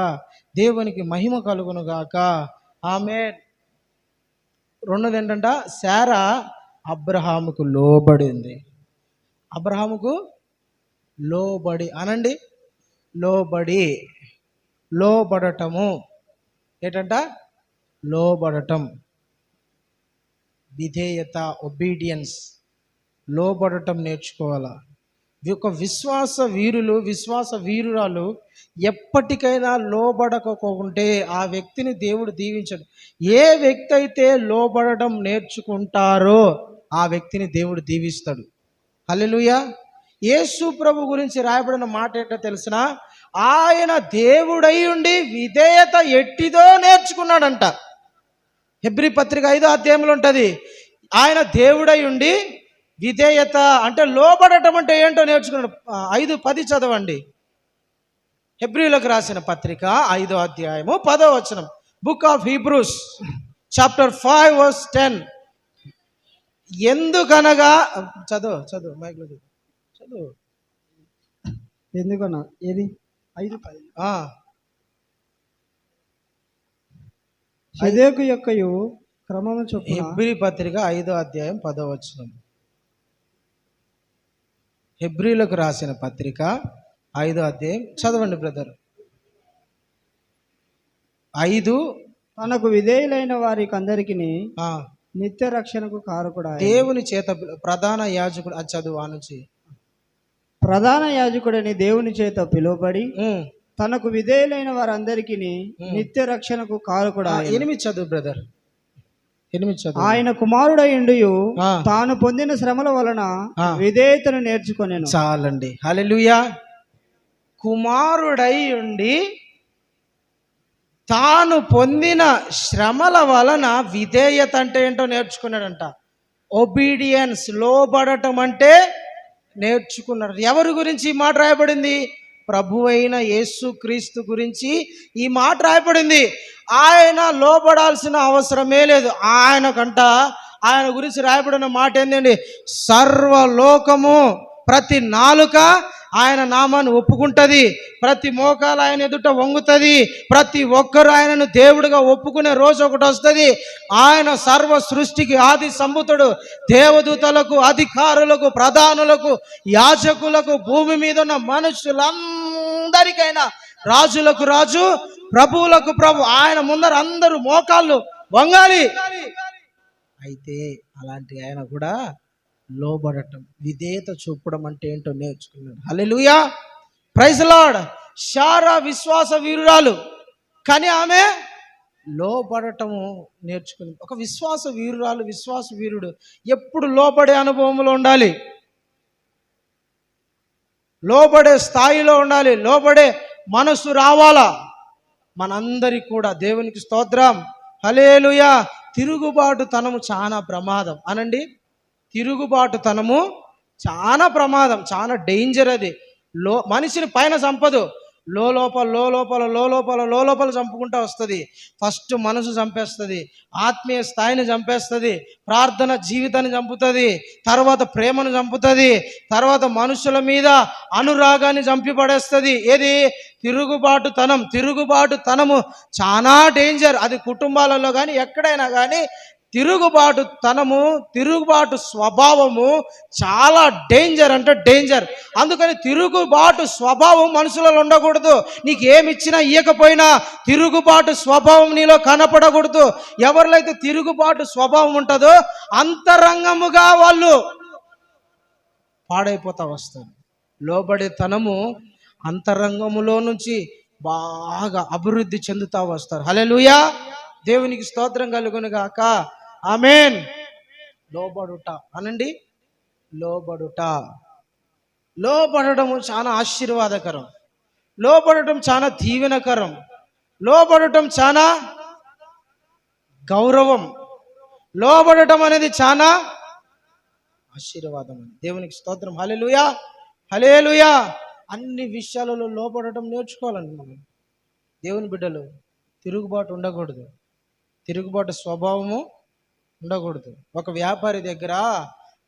దేవునికి మహిమ కలుగును గాక. ఆమేన్. రెండోది ఏంటంట, శారా అబ్రహాముకు లోబడింది. అబ్రహాముకు లోబడి అనండి, లోబడటము ఏంటంట, లోబడటం, విధేయత, ఒబీడియన్స్, లోబడటం నేర్చుకోవాలా. ఒక విశ్వాస వీరురాలు ఎప్పటికైనా లోబడకపోకుంటే ఆ వ్యక్తిని దేవుడు దీవించడు. ఏ వ్యక్తి అయితే లోబడడం నేర్చుకుంటారో ఆ వ్యక్తిని దేవుడు దీవిస్తాడు. హల్లెలూయా. యేసు ప్రభు గురించి రాయబడిన మాట ఏంటో తెలిసిన, ఆయన దేవుడై ఉండి విధేయత ఎట్టిదో నేర్చుకున్నాడంట. హెబ్రీ పత్రిక 5వ అధ్యాయంలో ఉంటుంది, ఆయన దేవుడై ఉండి విధేయత అంటే లోబడటం అంటే ఏంటో నేర్చుకున్నాడు. 5:10 చదవండి. హెబ్రీలకు రాసిన పత్రిక 5వ అధ్యాయము 10వ వచనం. Book of Hebrews chapter 5:10. ఎందుకనగా చదువు మైక్లో చదువు. ఎందుకన్నా ఏది 5:10 సిదెకు యొక్కయు క్రమము చొప్పున. హెబ్రీ పత్రిక 5వ అధ్యాయం 10వ వచనం. హెబ్రీలకు రాసిన పత్రిక 5వ అధ్యాయం చదవండి బ్రదర్. 5 తనకు విధేయులైన వారికి అందరికి నిత్య రక్షణకు కారకుడు దేవుని చేత ప్రధాన యాజకుడు. అది చదువు ఆనుంచి. ప్రధాన యాజకుడని దేవుని చేత పిలువబడి తనకు విధేయులైన వారందరికి నిత్య రక్షణకు కారకుడు. 8 చదువు బ్రదర్, 8 చదువు. ఆయన కుమారుడై ఉండియు తాను పొందిన శ్రమల వలన విధేయతను నేర్చుకొనెను. చాలండి. హల్లెలూయా. కుమారుడై ఉండి తాను పొందిన శ్రమల వలన విధేయత అంటే ఏంటో నేర్చుకున్నాడంట. ఒబీడియన్స్, లోబడటం అంటే నేర్చుకున్నాడు. ఎవరి గురించి ఈ మాట రాయబడింది? ప్రభు అయిన యేసు క్రీస్తు గురించి ఈ మాట రాయబడింది. ఆయన లోబడాల్సిన అవసరమే లేదు. ఆయన గురించి రాయబడిన మాట ఏంటండి, సర్వలోకము ప్రతి నాలుక ఆయన నామాన్ని ఒప్పుకుంటుంది, ప్రతి మోకాలు ఆయన ఎదుట వంగుతుంది, ప్రతి ఒక్కరు ఆయనను దేవుడిగా ఒప్పుకునే రోజు ఒకటి వస్తుంది. ఆయన సర్వ సృష్టికి ఆది సంభూతుడు. దేవదూతలకు, అధికారులకు, ప్రధానులకు, యాజకులకు, భూమి మీద ఉన్న మనుషులందరికైనా, రాజులకు రాజు, ప్రభువులకు ప్రభు, ఆయన ముందర అందరూ మోకాళ్ళు వంగాలి. అయితే అలాంటి ఆయన కూడా లోబడటం, విధేయత చూపడం అంటే ఏంటో నేర్చుకున్నాడు. హల్లెలూయా, ప్రైజ్ లార్డ్. శారా విశ్వాస వీరురాలు, కానీ ఆమె లోబడటము నేర్చుకుంది. ఒక విశ్వాస వీరురాలు, విశ్వాస వీరుడు ఎప్పుడు లోబడే అనుభవంలో ఉండాలి, లోబడే స్థాయిలో ఉండాలి, లోబడే మనసు రావాలా. మనందరికి కూడా దేవునికి స్తోత్రం. హల్లెలూయా. తిరుగుబాటుతనము చాలా ప్రమాదం అనండి. తిరుగుబాటుతనము చాలా ప్రమాదం, చాలా డేంజర్. అది మనిషిని పైన చంపదు, లోపల చంపుకుంటూ వస్తుంది. ఫస్ట్ మనసు చంపేస్తుంది, ఆత్మీయ స్థాయిని చంపేస్తుంది, ప్రార్థన జీవితాన్ని చంపుతుంది, తర్వాత ప్రేమను చంపుతుంది, తర్వాత మనుషుల మీద అనురాగాన్ని చంపి పడేస్తుంది. ఏది? తిరుగుబాటుతనము చాలా డేంజర్. అది కుటుంబాలలో కానీ ఎక్కడైనా కానీ తిరుగుబాటు స్వభావము చాలా డేంజర్, అంటే డేంజర్. అందుకని తిరుగుబాటు స్వభావం మనుషులలో ఉండకూడదు. నీకు ఏమి ఇచ్చినా ఇయ్యకపోయినా తిరుగుబాటు స్వభావం నీలో కనపడకూడదు. ఎవరిలో అయితే తిరుగుబాటు స్వభావం ఉంటుందో అంతరంగముగా వాళ్ళు పాడైపోతా వస్తారు. లోబడేతనము అంతరంగములో నుంచి బాగా అభివృద్ధి చెందుతా వస్తారు. హల్లెలూయా. దేవునికి స్తోత్రం కలుగును గాక. ఆమేన్. లోబడుట అనండి. లోబడము చాలా ఆశీర్వాదకరం, లోబడటం చాలా దీవెనకరం. లోబడటం చాలా గౌరవం, లోబడటం అనేది చాలా ఆశీర్వాదం. దేవునికి స్తోత్రం. హల్లెలూయా, హల్లెలూయా. అన్ని విషయాలలో లోబడటం నేర్చుకోవాలండి మనం. దేవుని బిడ్డలు తిరుగుబాటు ఉండకూడదు, తిరుగుబాటు స్వభావము ఉండకూడదు. ఒక వ్యాపారి దగ్గర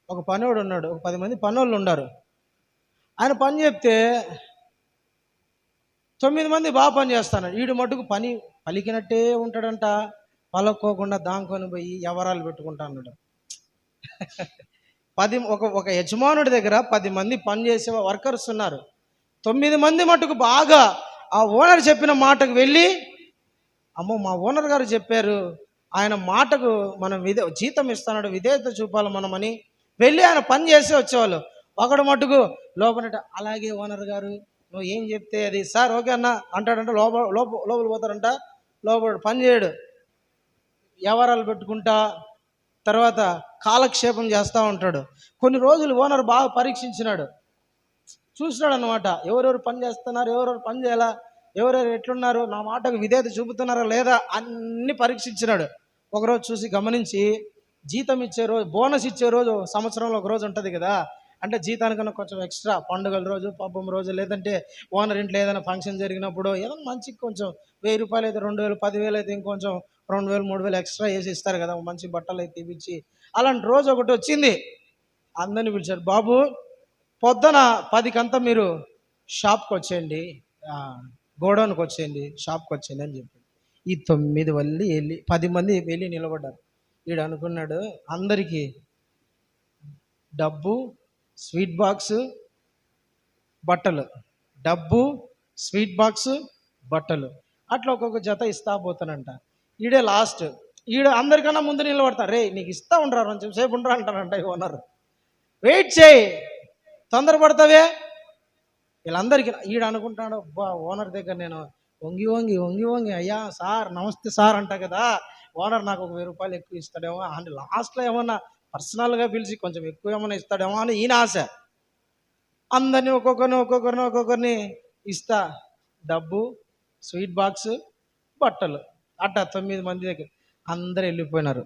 ఒక పనివాడు ఉన్నాడు, ఒక 10 మంది పనోళ్ళు ఉన్నారు. ఆయన పని చెప్తే 9 మంది బాగా పని చేస్తాడు, వీడు మటుకు పని పలికినట్టే ఉంటాడంట, పలక్కోకుండా దాంకొని పోయి వ్యవహారాలు పెట్టుకుంటా అన్నాడు. ఒక యజమానుడి దగ్గర 10 మంది పని చేసే వర్కర్స్ ఉన్నారు. 9 మంది మటుకు బాగా ఆ ఓనర్ చెప్పిన మాటకు వెళ్ళి, అమ్మో మా ఓనర్ గారు చెప్పారు, ఆయన మాటకు మనం జీతం ఇస్తున్నాడు, విధేయత చూపాలి మనమని వెళ్ళి ఆయన పని చేసి వచ్చేవాళ్ళు. ఒకడు మటుకు లోపల, అలాగే ఓనర్ గారు నువ్వు ఏం చెప్తే అది సార్ ఓకే అన్న అంటాడంట. లోపల పోతారంట, లోపల పని చేయడు, వ్యవహారాలు పెట్టుకుంటా తర్వాత కాలక్షేపం చేస్తూ ఉంటాడు. కొన్ని రోజులు ఓనర్ బాగా పరీక్షించినాడు, చూసినాడు అన్నమాట. ఎవరెవరు పని చేస్తున్నారు, ఎవరెవరు పని చేయాలా, ఎవరెవరు ఎట్లున్నారు, నా మాటకు విధేయత చూపుతున్నారా లేదా అన్ని పరీక్షించినాడు. ఒకరోజు చూసి గమనించి, జీతం ఇచ్చే రోజు, బోనస్ ఇచ్చే రోజు సంవత్సరంలో ఒక రోజు ఉంటుంది కదా, అంటే జీతానికన్నా కొంచెం ఎక్స్ట్రా, పండుగల రోజు, పబ్బం రోజు, లేదంటే ఓనర్ ఇంట్లో ఏదైనా ఫంక్షన్ జరిగినప్పుడు ఏదైనా మంచి కొంచెం 1000 రూపాయలు అయితే 2000, 10,000 అయితే ఇంకొంచెం 2000, 3000 ఎక్స్ట్రా వేసి ఇస్తారు కదా, మంచి బట్టలు అయితే ఇప్పించి. అలాంటి రోజు ఒకటి వచ్చింది, అందరిని పిలిచారు. బాబు పొద్దున 10కంతా మీరు షాప్కి వచ్చేయండి, గోడౌన్కి వచ్చేయండి, షాప్కి వచ్చేయండి అని చెప్పి. ఈ 9 వెళ్ళి 10 మంది వెళ్ళి నిలబడ్డారు. వీడు అనుకున్నాడు, అందరికీ డబ్బు, స్వీట్ బాక్స్, బట్టలు, డబ్బు, స్వీట్ బాక్స్, బట్టలు అట్లా ఒక్కొక్క జత ఇస్తా పోతానంట. ఈడే లాస్ట్, అందరికన్నా ముందు నిలబడతారు. రే నీకు ఇస్తా ఉండరా, కొంచెం సేపు ఉండరా అంటారంట ఓనర్. వెయిట్ చేయి, తొందరపడతావే. వీళ్ళందరికీ అనుకుంటాడు, అబ్బా ఓనర్ దగ్గర నేను వంగి వంగి వంగి వంగి అయ్యా సార్ నమస్తే సార్ అంట కదా, ఓనర్ నాకు ఒక 1000 రూపాయలు ఎక్కువ ఇస్తాడేమో అని, లాస్ట్లో ఏమన్నా పర్సనల్గా పిలిచి కొంచెం ఎక్కువ ఏమైనా ఇస్తాడేమో అని ఈయన ఆశ. అందరినీ ఒక్కొక్కరిని ఇస్తా, డబ్బు, స్వీట్ బాక్స్, బట్టలు అట్టా 9 మంది దగ్గర అందరు వెళ్ళిపోయినారు.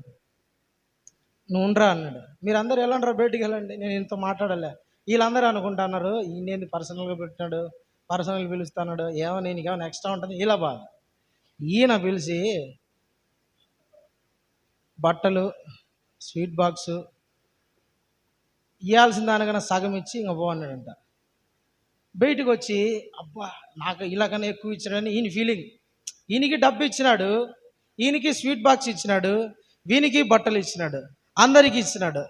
నువ్వు ఉండరా అన్నాడు. మీరు అందరు వెళ్ళండిరా, బయటికి వెళ్ళండి, నేను ఇంత మాట్లాడలే. వీళ్ళందరూ అనుకుంటున్నారు, ఈయనేది పర్సనల్గా పెట్టినాడు, పర్సనల్గా పిలుస్తున్నాడు, ఏమో నేను ఏమైనా ఎక్స్ట్రా ఉంటుంది ఇలా బాధ. ఈయన పిలిచి బట్టలు, స్వీట్ బాక్సు ఇవ్వాల్సిన దానికన్నా సగం ఇచ్చి ఇంకా బాగున్నాడంట. బయటకు వచ్చి, అబ్బా నాకు ఇలాగనే ఎక్కువ ఇచ్చినాడని ఈయన ఫీలింగ్. ఈయనకి డబ్బు ఇచ్చినాడు, ఈయనకి స్వీట్ బాక్స్ ఇచ్చినాడు, వీనికి బట్టలు ఇచ్చినాడు, అందరికి ఇచ్చినాడు.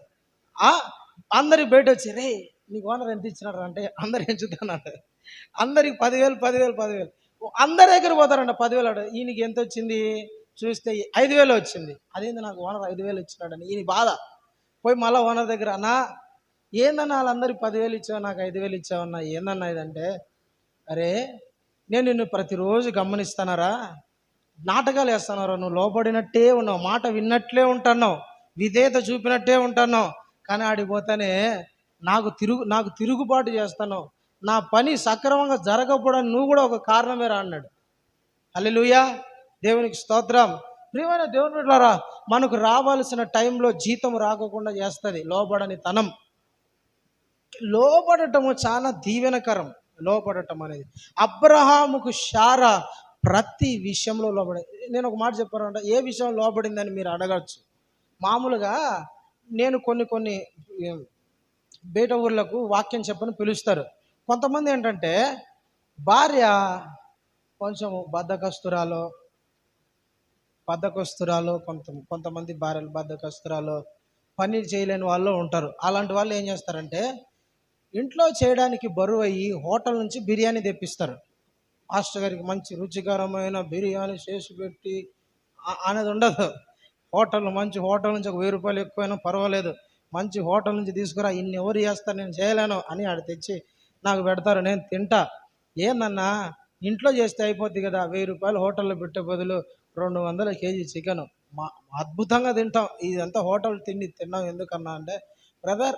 అందరికి బయట వచ్చి, రే నీకు ఓనర్ ఎంత ఇచ్చినాడు అంటే అందరు ఏం చూస్తున్నాడు, అందరికి 10,000 అందరి దగ్గర పోతారంట. 10,000 ఈయనకి ఎంత వచ్చింది చూస్తే 5,000 వచ్చింది. అదేంది నాకు ఓనర్ 5,000 ఇచ్చినాడని ఈయన బాధ. పోయి మళ్ళీ ఓనర్ దగ్గర, అన్నా ఏందన్నా వాళ్ళందరికి 10,000 ఇచ్చావు, నాకు 5,000 ఇచ్చావన్నా, ఏందన్నా ఇదంటే, అరే నేను నిన్ను ప్రతిరోజు గమనిస్తానారా, నాటకాలు వేస్తున్నారా, నువ్వు లోబడినట్టే ఉన్నావు, మాట విన్నట్లే ఉంటున్నావు, విధేయత చూపినట్టే ఉంటున్నావు, కానీ ఆడిపోతానే నాకు తిరుగుబాటు చేస్తాను, నా పని సక్రమంగా జరగకపోవడానికి నువ్వు కూడా ఒక కారణమేరా అన్నాడు. హల్లెలూయా, దేవునికి స్తోత్రం. ప్రియమైన దేవుని బిడ్డలారా, మనకు రావాల్సిన టైంలో జీతం రాకుండా చేస్తుంది లోబడని తనం. లోబడటము చాలా దీవెనకరం. లోబడటం అనేది అబ్రహాముకు శారా ప్రతి విషయంలో లోబడి. నేను ఒక మాట చెప్పానంటే, ఏ విషయం లోబడిందని మీరు అడగచ్చు. మామూలుగా నేను కొన్ని బయట ఊర్లకు వాక్యం చెప్పని పిలుస్తారు. కొంతమంది ఏంటంటే భార్య కొంచెం బద్ధకస్తురాలో, కొంతమంది భార్యలు బద్ధకస్తురాలో, పని చేయలేని వాళ్ళు ఉంటారు. అలాంటి వాళ్ళు ఏం చేస్తారంటే ఇంట్లో చేయడానికి బరువు అయ్యి హోటల్ నుంచి బిర్యానీ తెప్పిస్తారు. మాస్టర్ గారికి మంచి రుచికరమైన బిర్యానీ చేసి పెట్టి అనేది ఉండదు. మంచి హోటల్ నుంచి ఒక 1000 రూపాయలు ఎక్కువైనా పర్వాలేదు, మంచి హోటల్ నుంచి తీసుకురా, ఇన్ని ఎవరు చేస్తారు, నేను చేయలేను అని ఆడ తెచ్చి నాకు పెడతారు, నేను తింటా. ఏందన్నా ఇంట్లో చేస్తే అయిపోద్ది కదా, 1000 రూపాయలు హోటల్లో పెట్టే బదులు 200 కేజీ చికెన్ అద్భుతంగా తింటాం, ఇదంతా హోటల్ తిన్నాం ఎందుకన్నా అంటే, బ్రదర్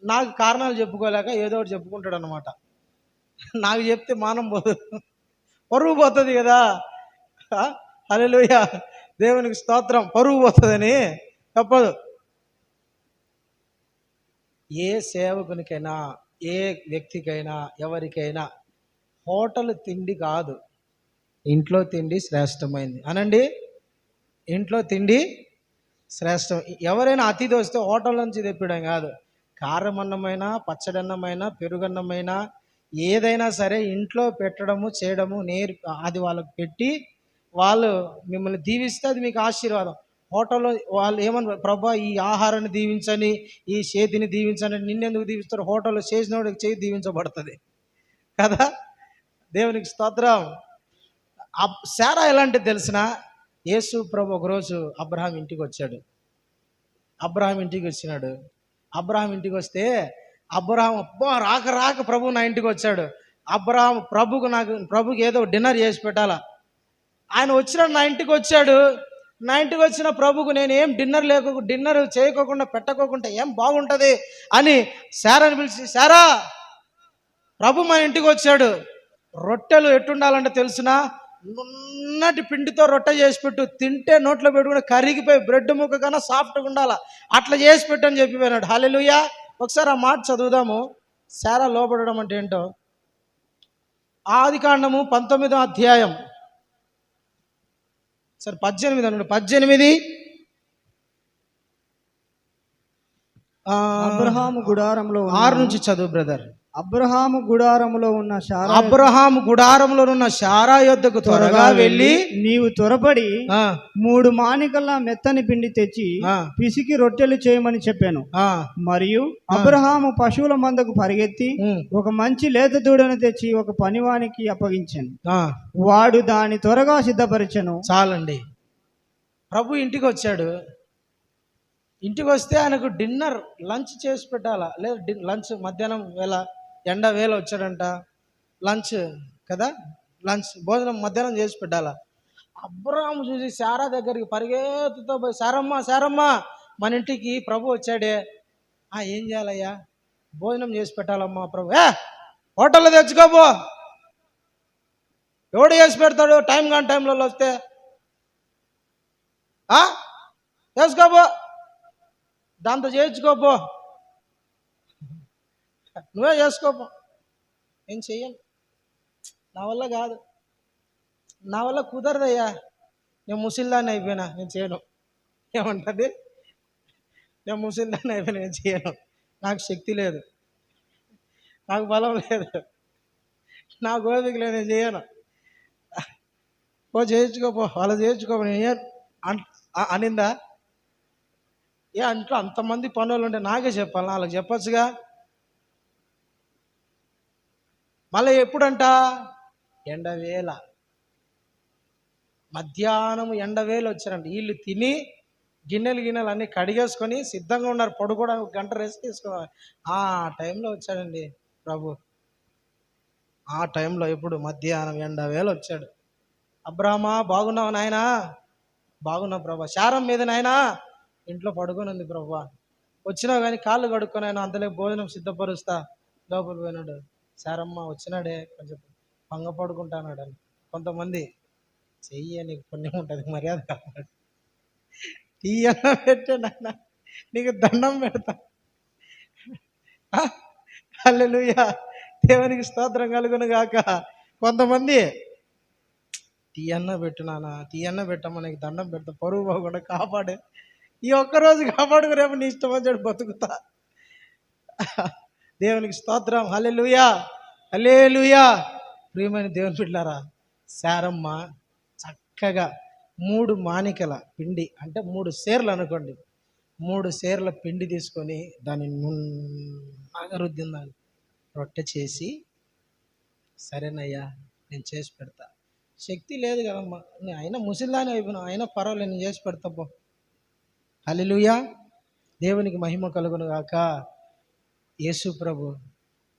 నాకు కారణాలు చెప్పుకోలేక ఏదో ఒకటి చెప్పుకుంటాడు అనమాట. నాకు చెప్తే మానం పోదు, పరువు పోతుంది కదా. హల్లెలూయా, దేవునికి స్తోత్రం. పరువు పోతుందని తప్పదు. ఏ సేవకునికైనా, ఏ వ్యక్తికైనా, ఎవరికైనా హోటల్ తిండి కాదు, ఇంట్లో తిండి శ్రేష్టమైంది అనండి. ఇంట్లో తిండి శ్రేష్టం. ఎవరైనా అతిథి వస్తే హోటల్ నుంచి తెప్పడం కాదు. కారం అన్నమైనా, పచ్చడన్నమైనా, పెరుగన్నమైనా ఏదైనా సరే ఇంట్లో పెట్టడము, చేయడము అది వాళ్ళకి పెట్టి వాళ్ళు మిమ్మల్ని దీవిస్తే అది మీకు ఆశీర్వాదం. హోటల్లో వాళ్ళు ఏమన్నా, ప్రభా ఈ ఆహారాన్ని దీవించని, ఈ చేతిని దీవించని, నిన్నెందుకు దీవిస్తారు? హోటల్లో చేసినోడికి చేయి దీవించబడుతుంది కదా. దేవునికి స్తోత్రం. శారా ఎలాంటిది తెలిసిన? యేసు ప్రభు ఒకరోజు అబ్రహాం ఇంటికి వచ్చాడు. అబ్రహాం ఇంటికి వచ్చినాడు. అబ్రహాం ఇంటికి వస్తే అబ్రహాం రాక ప్రభు నా ఇంటికి వచ్చాడు. అబ్రహాం ప్రభుకి ఏదో డిన్నర్ చేసి పెట్టాలా. ఆయన వచ్చినాడు, నా ఇంటికి వచ్చాడు. నా ఇంటికి వచ్చిన ప్రభుకు నేను ఏం డిన్నర్ చేయకోకుండా పెట్టకోకుండా ఏం బాగుంటుంది అని శారాని పిలిచి, శారా, ప్రభు మన ఇంటికి వచ్చాడు, రొట్టెలు ఎట్టుండాలంటే తెలిసిన, నున్నటి పిండితో రొట్టె చేసి పెట్టు, తింటే నోట్లో పెట్టుకుని కరిగిపోయి బ్రెడ్ ముక్క కన్నా సాఫ్ట్గా ఉండాలా, అట్లా చేసి పెట్టు అని చెప్పిపోయినాడు. హల్లెలూయా. ఒకసారి ఆ మాట చదువుదాము. శారా లోబడడం అంటే ఏంటో. ఆదికాండము 19వ అధ్యాయం, సరే 18 అన్నాడు. 18 అబ్రహాము గుడారంలో 6 నుంచి చదువు బ్రదర్. అబ్రహాము గుడారములో ఉన్న శారా, అబ్రహాము గుడారంలో ఉన్న శారా యొద్దకు త్వరగా వెళ్ళి, నీవు త్వరపడి 3 మానికల మెత్తని పిండి తెచ్చి పిసికి రొట్టెలు చేయమని చెప్పాను. మరియు అబ్రహాము పశువుల మందకు పరిగెత్తి ఒక మంచి లేత దూడను తెచ్చి ఒక పనివానికి అప్పగించాను. వాడు దాన్ని త్వరగా సిద్ధపరిచెను. చాలండి. ప్రభు ఇంటికి వచ్చాడు. ఇంటికి వస్తే ఆయనకు డిన్నర్, లంచ్ చేసి పెట్టాలా. లేదు లంచ్ మధ్యాహ్నం వేళ, ఎండ వేళ వచ్చాడంట, లంచ్ కదా, లంచ్ భోజనం మధ్యాహ్నం చేసి పెట్టాలా. అబ్రహాము చూసి శారా దగ్గరికి పరిగెత్తుతో పోయి, శారమ్మ మన ఇంటికి ప్రభు వచ్చాడే, ఏం చేయాలయ్యా? భోజనం చేసి పెట్టాలమ్మా ప్రభు. హోటల్లో తెచ్చుకోబో, ఎవడు చేసి పెడతాడు? టైం కాని టైంలో వస్తే చేసుకోబో, దాంతో చేయించుకోపో, నువ్వే చేసుకోపో. నేను చెయ్యను, నా వల్ల కాదు, నా వల్ల కుదరదయ్యా, నేను ముసిల్దాన్ని అయిపోయినా, నేను చేయను. ఏమంటుంది? నేను ముసిల్దాన్ని అయిపోయినా, నేను చేయను, నాకు శక్తి లేదు, నాకు బలం లేదు, నాకు ఓపిక లేదు, నేను చేయను. చేయించుకోపో, వాళ్ళు చేయించుకోపో, నేను అనిందా? అంట్లో అంతమంది పనులు ఉంటే నాకే చెప్పాలి, వాళ్ళకి చెప్పచ్చుగా. మళ్ళీ ఎప్పుడంట? ఎండవేళ, మధ్యాహ్నం ఎండవేళ వచ్చారంట. వీళ్ళు తిని గిన్నెలు అన్నీ కడిగేసుకొని సిద్ధంగా ఉన్నారు, పడుకోవడానికి 1 గంట రెస్ట్ తీసుకోవాలి. ఆ టైంలో వచ్చాడండి ప్రభు. ఆ టైంలో ఎప్పుడు? మధ్యాహ్నం ఎండవేళ వచ్చాడు. అబ్రహామా, బాగున్నావు నాయనా? బాగున్నావు ప్రభా. శారం మీద నాయనా? ఇంట్లో పడుకొని ఉంది ప్రభా. వచ్చినావు కానీ కాళ్ళు కడుక్కొని ఆయన అంతలే భోజనం సిద్ధపరుస్తా లోపల పోయినాడు. శారమ్మ వచ్చినాడే, కొంచెం పంగ పడుకుంటానాడు అని. కొంతమంది చెయ్యి, నీకు పుణ్యం ఉంటుంది, మర్యాద కాపాడు, తీయన్న పెట్టే నాన్న, నీకు దండం పెడతా. హల్లెలూయా, దేవునికి స్తోత్రం కలుగును గాక. కొంతమంది తీయన్న పెట్టు నాన్న, తీయన్న పెట్టమ్మ, నీకు దండం పెడతా, పరువు పోకుండా కాపాడే, ఈ ఒక్కరోజు కాపాడుకు, రేపు నీ ఇష్టం వచ్చాడు బతుకుతా. దేవునికి స్తోత్రం. హల్లెలూయా, హల్లెలూయా. ప్రియమైన దేవుని బిడ్డలారా, శారమ్మ చక్కగా 3 మానికల పిండి, అంటే 3 సేర్లు అనుకోండి, 3 సేర్ల పిండి తీసుకొని దాన్ని నున్నగా రుద్దిందాన్ని రొట్టె చేసి, సరేనయ్యా నేను చేసి పెడతా. శక్తి లేదు కదమ్మా, నేను అయినా ముసిల్దాని అయిపోయినా, అయినా పర్వాలేదు, నేను చేసి పెడతా పో. హల్లెలూయా, దేవునికి మహిమ కలుగును గాక. యేసు ప్రభు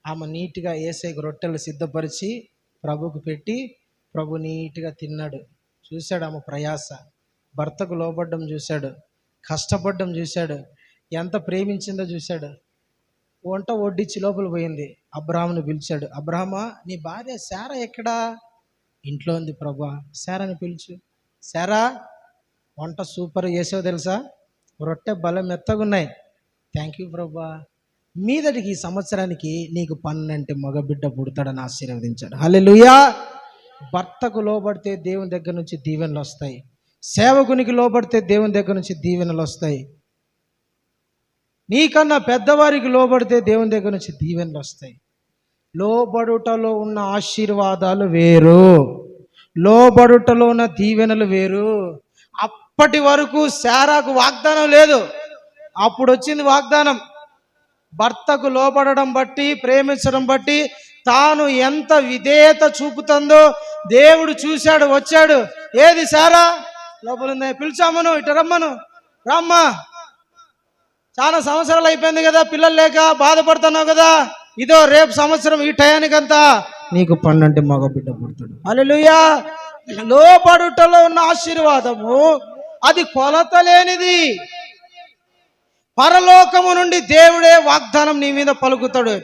ఆమె నీట్గా యేసయ్యకు రొట్టెలు సిద్ధపరిచి ప్రభుకు పెట్టి, ప్రభు నీట్గా తిన్నాడు. చూశాడు ఆమె ప్రయాస, భర్తకు లోబడ్డం చూశాడు, కష్టపడ్డం చూశాడు, ఎంత ప్రేమించిందో చూశాడు. వంట వడ్డించి లోపల పోయింది. అబ్రహామును పిలిచాడు. అబ్రహామా, నీ భార్య శారా ఎక్కడా? ఇంట్లో ఉంది ప్రభా, శారాని పిలుచు. శారా, వంట సూపర్ చేసావు తెలుసా, రొట్టె బలం మెత్తగా ఉన్నాయి. థ్యాంక్ యూ ప్రభా, మీదటికి ఈ సంవత్సరానికి నీకు 12 మగబిడ్డ పుడతాడని ఆశీర్వదించాడు. హల్లెలూయా. భర్తకు లోబడితే దేవుని దగ్గర నుంచి దీవెనలు వస్తాయి. సేవకునికి లోబడితే దేవుని దగ్గర నుంచి దీవెనలు వస్తాయి. నీకన్నా పెద్దవారికి లోబడితే దేవుని దగ్గర నుంచి దీవెనలు వస్తాయి. లోబడుటలో ఉన్న ఆశీర్వాదాలు వేరు, లోబడుటలో ఉన్న దీవెనలు వేరు. అప్పటి వరకు శారాకు వాగ్దానం లేదు, అప్పుడు వచ్చింది వాగ్దానం. భర్తకు లోబడడం బట్టి, ప్రేమించడం బట్టి తాను ఎంత విధేయత చూపుతుందో దేవుడు చూశాడు, వచ్చాడు. ఏది శారా, లోపల పిలిచామను, ఇటు రమ్మను, రామ్మా, చాలా సంవత్సరాలు అయిపోయింది కదా, పిల్లలు లేక బాధపడుతున్నావు కదా, ఇదో రేపు సంవత్సరం ఈ టయానికంతా నీకు 12 మగబిడ్డ పుడతాడు. హల్లెలూయా. లోబడుటలో ఉన్న ఆశీర్వాదము అది కొలత లేనిది. పరలోకము నుండి దేవుడే వాగ్దానం నీ మీద పలుకుతాడు,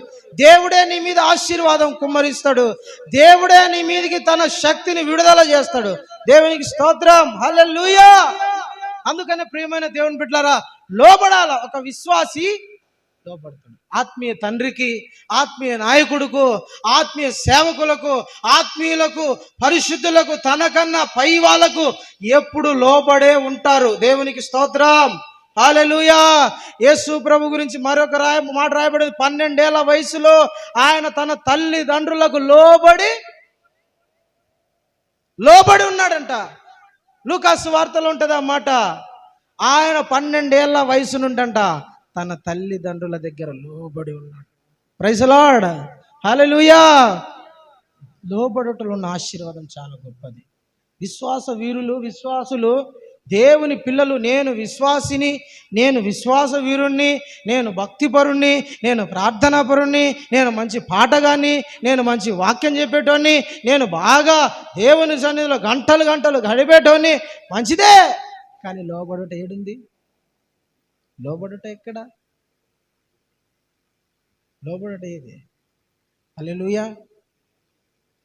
దేవుడే నీ మీద ఆశీర్వాదం కుమ్మరిస్తాడు, దేవుడే నీ మీదకి తన శక్తిని విడుదల చేస్తాడు. దేవునికి స్తోత్రం. హల్లెలూయా. అందుకనే ప్రియమైన దేవుని బిడ్డలారా, లోబడాల. ఒక విశ్వాసి లోబడతాడు ఆత్మీయ తండ్రికి, ఆత్మీయ నాయకుడుకు, ఆత్మీయ సేవకులకు, ఆత్మీయులకు, పరిశుద్ధులకు, తనకన్నా పై వాళ్ళకు ఎప్పుడు లోబడే ఉంటారు. దేవునికి స్తోత్రం. హల్లెలూయా. యేసు ప్రభు గురించి మరొక మాట రాయబడింది. 12 ఏళ్ల వయసులో ఆయన తన తల్లిదండ్రులకు లోబడి ఉన్నాడంట. లూకాసు వార్తలో ఉంటుంది ఆ మాట. ఆయన 12 ఏళ్ల వయసు నుండంట తన తల్లిదండ్రుల దగ్గర లోబడి ఉన్నాడు. Praise the lord. హల్లెలూయా. లోబడుటలో ఉన్న ఆశీర్వాదం చాలా గొప్పది. విశ్వాసులు, దేవుని పిల్లలు, నేను విశ్వాసిని, నేను విశ్వాస వీరుణ్ణి, నేను భక్తిపరుణ్ణి, నేను ప్రార్థనాపరుణ్ణి, నేను మంచి పాటగాన్ని, నేను మంచి వాక్యం చెప్పేటోని, నేను బాగా దేవుని సన్నిధిలో గంటలు గడిపేటోని, మంచిదే. కానీ లోబడుట ఏడుంది? లోబడుట ఎక్కడ? లోబడుట ఏది? హల్లెలూయా.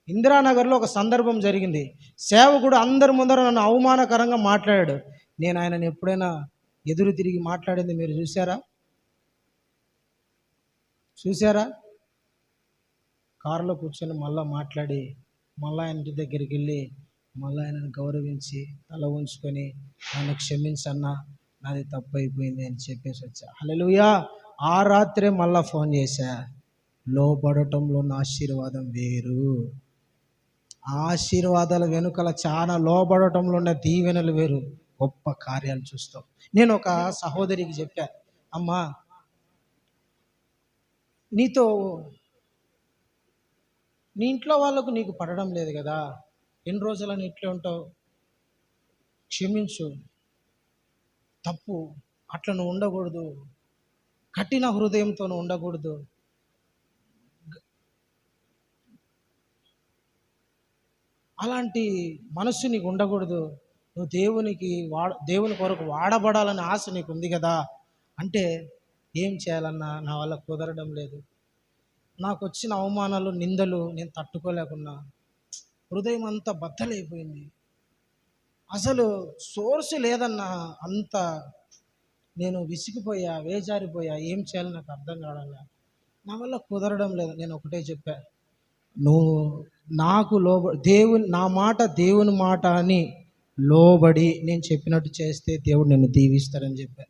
ఇందిరానగర్లో ఒక సందర్భం జరిగింది. సేవకుడు అందరి ముందర నన్ను అవమానకరంగా మాట్లాడాడు. నేను ఆయనను ఎప్పుడైనా ఎదురు తిరిగి మాట్లాడింది మీరు చూసారా? కారులో కూర్చొని మళ్ళీ మాట్లాడి, మళ్ళీ ఆయన ఇంటి దగ్గరికి వెళ్ళి, మళ్ళీ ఆయనను గౌరవించి తల ఉంచుకొని, ఆయన క్షమించన్నా, నాది తప్పు అయిపోయింది అని చెప్పేసి వచ్చా. హల్లెలూయా. ఆ రాత్రే మళ్ళా ఫోన్ చేశా. లోబడటంలో ఉన్న ఆశీర్వాదం వేరు. ఆశీర్వాదాల వెనుకల చాలా లోబడటంలో ఉన్న దీవెనలు వేరు. గొప్ప కార్యాలు చూస్తాం. నేను ఒక సహోదరికి చెప్పా, అమ్మా, నీ ఇంట్లో వాళ్ళకు నీకు పడడం లేదు కదా, ఎన్ని రోజులని ఇట్లే ఉంటావు, క్షమించు, తప్పు, అట్లా నువ్వు ఉండకూడదు, కఠిన హృదయంతో నువ్వు ఉండకూడదు, అలాంటి మనస్సు నీకు ఉండకూడదు, నువ్వు దేవుని కొరకు వాడబడాలని ఆశ నీకు ఉంది కదా అంటే, ఏం చేయాలన్నా నా వల్ల కుదరడం లేదు, నాకు వచ్చిన అవమానాలు, నిందలు నేను తట్టుకోలేకున్నా, హృదయం అంతా బద్దలైపోయింది, అసలు సోర్స్ లేదన్నా, అంత నేను విసిగిపోయా, వేజారిపోయా, ఏం చేయాలో నాకు అర్థం కావడం, నా వల్ల కుదరడం లేదు. నేను ఒకటే చెప్పా, నువ్వు నాకు నా మాట దేవుని మాట అని లోబడి నేను చెప్పినట్టు చేస్తే దేవుడు నిన్ను దీవిస్తాడని చెప్పా.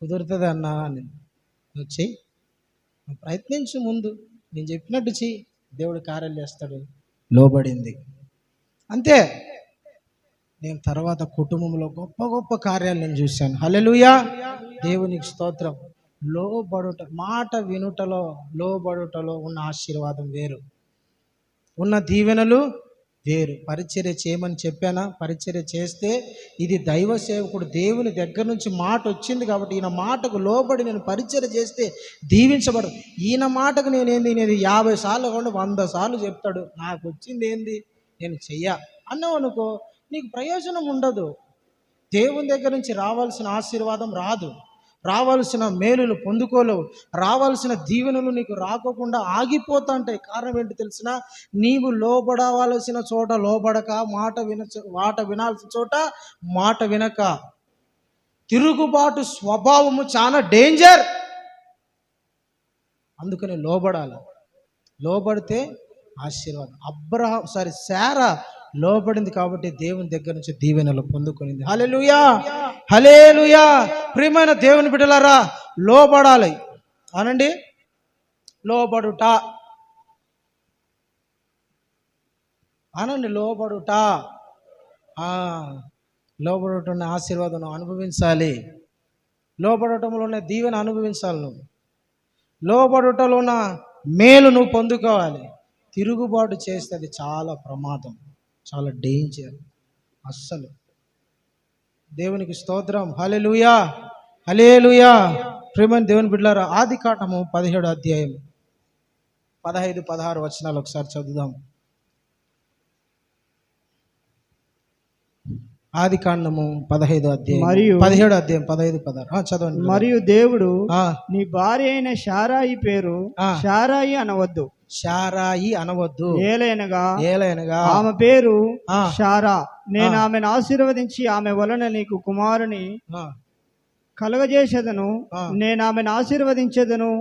కుదురుతుంది అన్నా, నువ్వు చెయ్యి, నువ్వు ప్రయత్నించు, ముందు నేను చెప్పినట్టు చెయ్యి, దేవుడు కార్యాలు చేస్తాడు. లోబడింది అంతే. నేను తర్వాత కుటుంబంలో గొప్ప గొప్ప కార్యాలు నేను చూశాను. హల్లెలూయా. దేవునికి స్తోత్రం. మాట వినుటలో, లోబడుటలో ఉన్న ఆశీర్వాదం వేరు, ఉన్న దీవెనలు వేరు. పరిచర్య చేయమని చెప్పానా? పరిచర్య చేస్తే ఇది దైవ సేవకుడు, దేవుని దగ్గర నుంచి మాట వచ్చింది కాబట్టి ఈయన మాటకు లోబడి నేను పరిచర్య చేస్తే దీవించబడు. ఈయన మాటకు నేనేంది, నేను 50 సార్లు కాకుండా 100 సార్లు చెప్తాడు, నాకు వచ్చింది ఏంది, నేను అన్నావు అనుకో, నీకు ప్రయోజనం ఉండదు. దేవుని దగ్గర నుంచి రావాల్సిన ఆశీర్వాదం రాదు. రావాల్సిన మేలులు పొందుకోలేవు, రావాల్సిన దీవెనలు నీకు రాకోకుండా ఆగిపోతా ఉంటాయి. కారణం ఏంటి తెలిసిన? నీవు లోబడవలసిన చోట లోబడక, మాట వినాల్సిన చోట మాట వినక, తిరుగుబాటు స్వభావము చాలా డేంజర్. అందుకని లోబడాలి. లోబడితే ఆశీర్వాదం. శారా లోబడింది కాబట్టి దేవుని దగ్గర నుంచి దీవెనలు పొందుకునింది. హల్లెలూయా, హల్లెలూయా. ప్రియమైన దేవుని బిడ్డలారా, లోబడాలి అనండి. లోబడుట అనండి, లోబడుట. లోబడుటనే ఆశీర్వాదం అనుభవించాలి. లోబడటంలోనే దీవెన అనుభవించాలి. నువ్వు లోబడుటలోన మేలు నువ్వు పొందుకోవాలి. తిరుగుబాటు చేస్తే అది చాలా ప్రమాదం, చాలా డేంజర్. అస్సలు దేవునికి స్తోత్రం. హల్లెలూయా, హల్లెలూయా. ప్రియమైన దేవుని బిడ్డలారా, ఆదికాండము 17వ అధ్యాయం 15-16 వచనాలు ఒకసారి చదువుదాం. ఆదికాండము 15వ అధ్యాయం మరియు 17వ అధ్యాయం 15-16 చదవండి. మరియు దేవుడు నీ భార్య అయిన శారాయి పేరు శారాయి అనవద్దు, శారాయి అనవద్దు, ఏలైనగా ఆమె పేరు శారా. నేను ఆమెను ఆశీర్వదించి ఆమె వలన నీకు కుమారుని కలగజేసేదను. నేను ఆమెను ఆశీర్వదించేదను,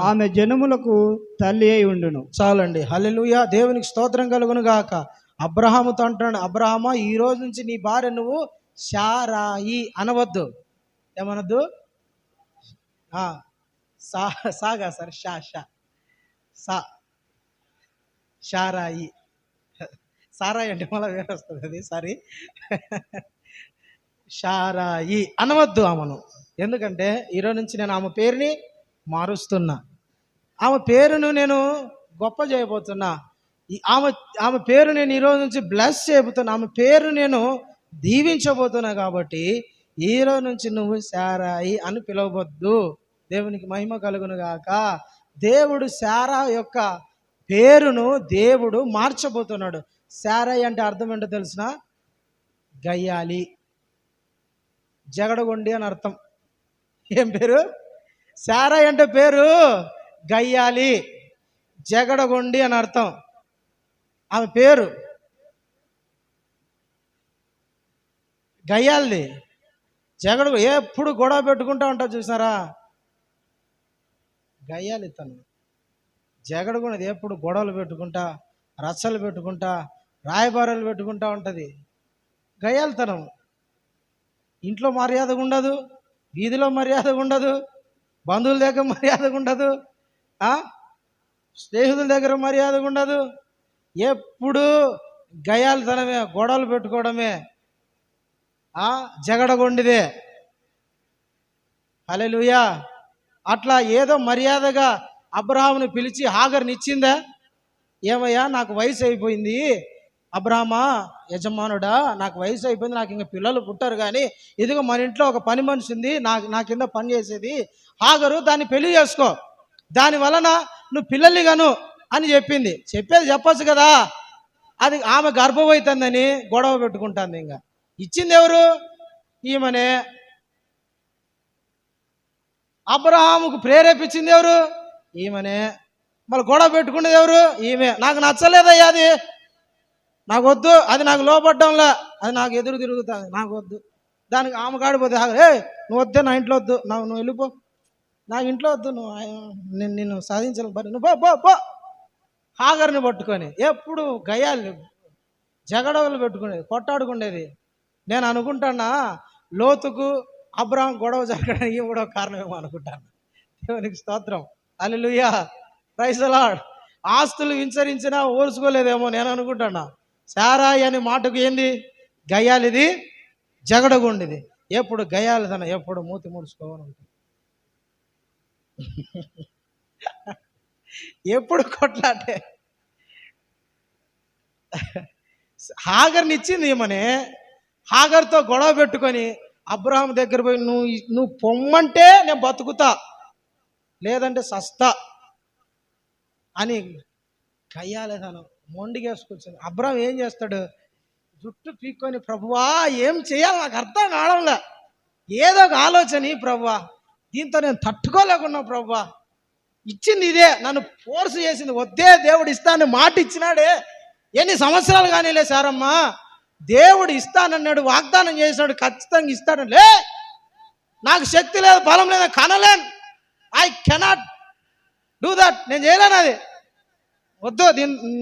ఆమె జనములకు తల్లి అయి ఉండును. చాలండి. హల్లెలూయా. దేవునికి స్తోత్రం కలుగును గాక. అబ్రహాముతో అంటున్నాడు, అబ్రహామా, ఈ రోజు నుంచి నీ భార్య నువ్వు శారాయి అనవద్దు. ఏమనద్దు? సాగా సార్, సా శారాయి. సారాయి అంటే మళ్ళీ వేరే వస్తుంది అది, సారీ. శారాయి అనవద్దు ఆమెను. ఎందుకంటే ఈరోజు నుంచి నేను ఆమె పేరుని మారుస్తున్నా, ఆమె పేరును నేను గొప్ప చేయబోతున్నా, ఆమె పేరు నేను ఈరోజు నుంచి బ్లెస్ చేయబోతున్నా, ఆమె పేరు నేను దీవించబోతున్నా. కాబట్టి ఈరోజు నుంచి నువ్వు శారాయి అని పిలవవద్దు. దేవునికి మహిమ కలుగును గాక. దేవుడు శారా యొక్క పేరును దేవుడు మార్చబోతున్నాడు. శారాయి అంటే అర్థం ఏంటో తెలిసిన? గయ్యాలి, జగడగొండి అని అర్థం. ఏం పేరు? శారాయి అంటే పేరు గయ్యాలి, జగడగొండి అని అర్థం. ఆమె పేరు గయ్యాలిది, జగడ. ఎప్పుడు గొడవ పెట్టుకుంటా ఉంటా చూసారా? గయ్యాలి తను. జగడగొండది ఎప్పుడు గొడవలు పెట్టుకుంటా, రచ్చలు పెట్టుకుంటా, రాయబారాలు పెట్టుకుంటా ఉంటుంది. గయ్యాలితనం. ఇంట్లో మర్యాదగా ఉండదు, వీధిలో మర్యాదగా ఉండదు, బంధువుల దగ్గర మర్యాదగా ఉండదు, స్నేహితుల దగ్గర మర్యాదగా ఉండదు. ఎప్పుడు గయ్యాలితనమే, గొడవలు పెట్టుకోవడమే, జగడగొండిదే. హల్లెలూయా. అట్లా ఏదో మర్యాదగా అబ్రహాముని పిలిచి హాగర్ని ఇచ్చిందా? ఏమయ్యా, నాకు వయసు అయిపోయింది, అబ్రహామా యజమానుడా, నాకు వయసు అయిపోయింది, నాకు ఇంకా పిల్లలు పుట్టారు, కానీ ఇదిగో మన ఇంట్లో ఒక పని మనిషి ఉంది, నా కింద పని చేసేది, హాగరు, దాన్ని పెళ్లి చేసుకో, దాని వలన నువ్వు పిల్లల్ని గాను అని చెప్పింది. చెప్పేది చెప్పచ్చు కదా. అది ఆమె గర్భవైతుందని గొడవ పెట్టుకుంటుంది. ఇంకా ఇచ్చింది ఎవరు? ఈమెనే. అబ్రహాముకు ప్రేరేపించింది ఎవరు? ఈమెనే. మళ్ళీ గొడవ పెట్టుకునేది ఎవరు? ఈమె. నాకు నచ్చలేదయ్యా, అది నాకు వద్దు, అది నాకు లోపడ్డంలా, అది నాకు ఎదురు తిరుగుతుంది, నాకు వద్దు. దానికి ఆమె కాడిపోతే నువ్వు వద్దే, నా ఇంట్లో వద్దు, నువ్వు వెళ్ళిపో, నాకు ఇంట్లో వద్దు, నిన్ను సాధించాలి, బరి నువ్వు పో. హాగర్ని పట్టుకొని ఎప్పుడు గయ్యాలు జగడవలు పెట్టుకునేది, కొట్టాడుకునేది. నేను అనుకుంటానా, లోతుకు అబ్రహాం గొడవ జరగడానికి కూడా కారణమేమో అనుకుంటాను. దేవునికి స్తోత్రం. హల్లెలూయా, ప్రైజ్ ది లార్డ్. ఆస్తులు వించరించినా ఓర్చుకోలేదేమో నేను అనుకుంటానా. శారాయి అనే మాటకు ఏంది? గయ్యాలిది, జగడగొండిది. ఎప్పుడు గయ్యాలిదన, ఎప్పుడు మూతి ముడుచుకోవాలి ఉంటుంది, ఎప్పుడు కొట్లాటే. హాగర్ని ఇచ్చింది ఈమెనే. హాగర్తో గొడవ పెట్టుకొని అబ్రహాం దగ్గర పోయి నువ్వు పొమ్మంటే నేను బతుకుతా, లేదంటే సస్తా అని కయ్యాలేదను మొండిగేసుకొచ్చింది. అబ్రహాం ఏం చేస్తాడు? జుట్టు పీక్కొని, ప్రభువా ఏం చేయాలి నాకు అర్థం కావడంలే, ఏదో ఒక ఆలోచన ప్రభువా, దీంతో నేను తట్టుకోలేకున్నా ప్రభా. ఇచ్చింది ఇదే, నన్ను ఫోర్స్ చేసింది. వద్దే, దేవుడు ఇస్తానని మాట ఇచ్చినాడే. ఎన్ని సంవత్సరాలు కానీలే సారమ్మా, దేవుడు ఇస్తానన్నాడు, వాగ్దానం చేసినాడు, ఖచ్చితంగా ఇస్తాను. లే, నాకు శక్తి లేదు, బలం లేదు, కనలేను. I cannot do that. నేను చేయలేను అది. వద్దు,